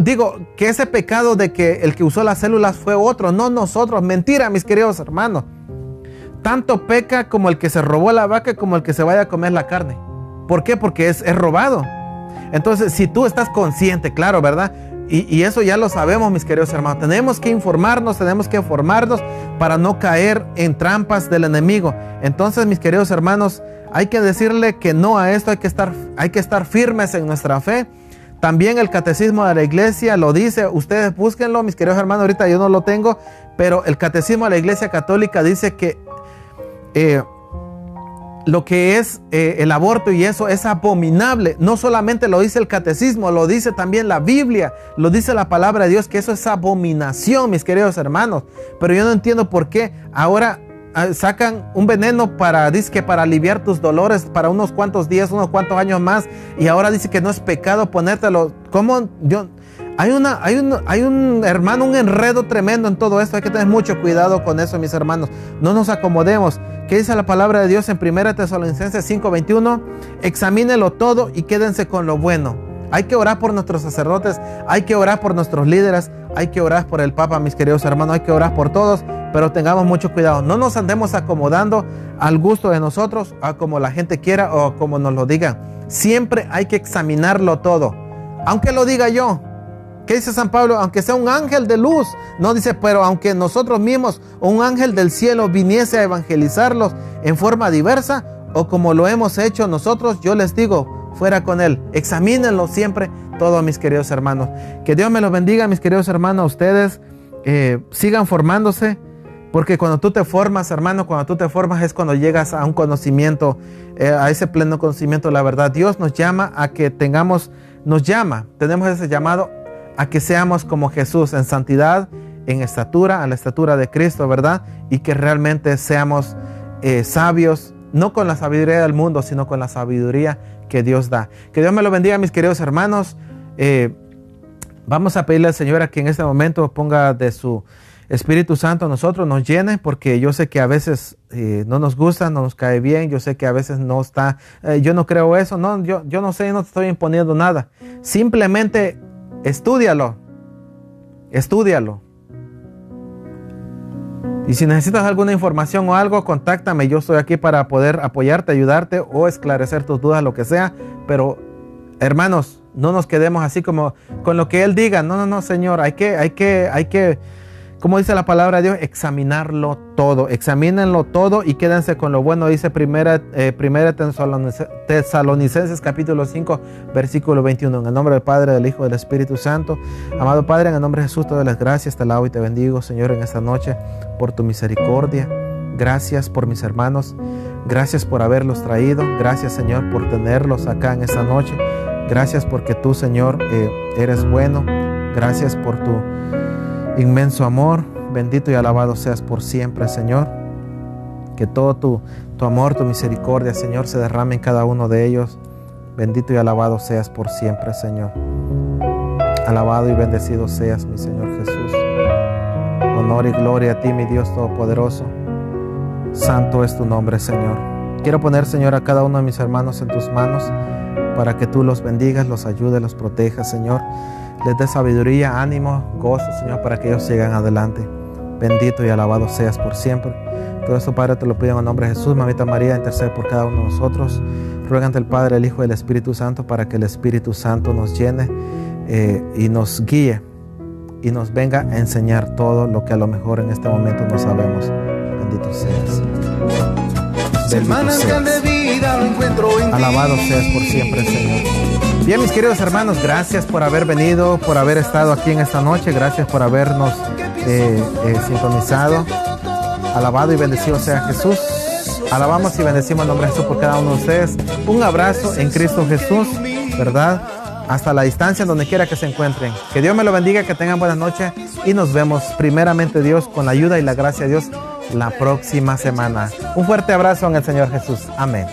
Digo, que ese pecado de que el que usó las células fue otro, no nosotros. Mentira, mis queridos hermanos. Tanto peca como el que se robó la vaca como el que se vaya a comer la carne. ¿Por qué? Porque es robado. Entonces, si tú estás consciente, claro, ¿verdad? Y eso ya lo sabemos, mis queridos hermanos. Tenemos que informarnos, tenemos que formarnos para no caer en trampas del enemigo. Entonces, mis queridos hermanos, hay que decirle que no a esto, hay que estar firmes en nuestra fe. También el catecismo de la iglesia lo dice, ustedes búsquenlo, mis queridos hermanos, ahorita yo no lo tengo, pero el catecismo de la iglesia católica dice que lo que es el aborto y eso es abominable. No solamente lo dice el catecismo, lo dice también la Biblia, lo dice la palabra de Dios, que eso es abominación, mis queridos hermanos. Pero yo no entiendo por qué ahora sacan un veneno para aliviar tus dolores para unos cuantos días, unos cuantos años más, y ahora dice que no es pecado ponértelo. ¿Cómo? Hay un hermano, un enredo tremendo en todo esto. Hay que tener mucho cuidado con eso, mis hermanos. No nos acomodemos. ¿Qué dice la palabra de Dios en 1 Tesalonicenses 5:21? Examínelo todo y quédense con lo bueno. Hay que orar por nuestros sacerdotes, hay que orar por nuestros líderes, hay que orar por el Papa, mis queridos hermanos, hay que orar por todos, pero tengamos mucho cuidado. No nos andemos acomodando al gusto de nosotros, a como la gente quiera o como nos lo digan. Siempre hay que examinarlo todo, aunque lo diga yo. ¿Qué dice San Pablo? Aunque sea un ángel de luz, no dice, pero aunque nosotros mismos o un ángel del cielo viniese a evangelizarlos en forma diversa o como lo hemos hecho nosotros, yo les digo, fuera con él. Examínenlo siempre todos, mis queridos hermanos. Que Dios me los bendiga, mis queridos hermanos. Ustedes sigan formándose, porque cuando tú te formas, hermano, cuando tú te formas es cuando llegas a un conocimiento, a ese pleno conocimiento de la verdad. Dios nos llama a que tenemos ese llamado a que seamos como Jesús en santidad, en estatura, a la estatura de Cristo, ¿verdad? Y que realmente seamos sabios, no con la sabiduría del mundo, sino con la sabiduría que Dios da. Que Dios me lo bendiga, mis queridos hermanos. Vamos a pedirle al Señor a que en este momento ponga de su Espíritu Santo a nosotros, nos llene, porque yo sé que a veces no nos gusta, no nos cae bien. Yo sé que a veces no está, yo no creo eso, no, yo no sé, no te estoy imponiendo nada. Simplemente estúdialo. Y si necesitas alguna información o algo, contáctame. Yo estoy aquí para poder apoyarte, ayudarte o esclarecer tus dudas, lo que sea. Pero, hermanos, no nos quedemos así como con lo que Él diga. No, Señor. Hay que, como dice la palabra de Dios, examinarlo todo. Examínenlo todo y quédense con lo bueno. Dice primera Tesalonicenses capítulo 5, versículo 21. En el nombre del Padre, del Hijo y del Espíritu Santo. Amado Padre, en el nombre de Jesús te doy las gracias, te alabo y te bendigo, Señor, en esta noche por tu misericordia. Gracias por mis hermanos. Gracias por haberlos traído. Gracias, Señor, por tenerlos acá en esta noche. Gracias porque tú, Señor, eres bueno. Gracias por tu inmenso amor. Bendito y alabado seas por siempre, Señor. Que todo tu amor, tu misericordia, Señor, se derrame en cada uno de ellos. Bendito y alabado seas por siempre, Señor. Alabado y bendecido seas, mi Señor Jesús. Honor y gloria a ti, mi Dios Todopoderoso. Santo es tu nombre, Señor. Quiero poner, Señor, a cada uno de mis hermanos en tus manos para que tú los bendigas, los ayudes, los protejas, Señor. Les dé sabiduría, ánimo, gozo, Señor, para que ellos sigan adelante. Bendito y alabado seas por siempre. Todo esto, Padre, te lo pido en el nombre de Jesús. Mamita María, intercede por cada uno de nosotros. Ruega ante el Padre, el Hijo y el Espíritu Santo para que el Espíritu Santo nos llene y nos guíe y nos venga a enseñar todo lo que a lo mejor en este momento no sabemos. Bendito seas. Bendito seas. Alabado seas por siempre, Señor. Bien, mis queridos hermanos, gracias por haber venido, por haber estado aquí en esta noche. Gracias por habernos sintonizado. Alabado y bendecido sea Jesús. Alabamos y bendecimos el nombre de Jesús por cada uno de ustedes. Un abrazo en Cristo Jesús, ¿verdad? Hasta la distancia, donde quiera que se encuentren. Que Dios me lo bendiga, que tengan buenas noches y nos vemos primeramente, Dios, con la ayuda y la gracia de Dios la próxima semana. Un fuerte abrazo en el Señor Jesús. Amén.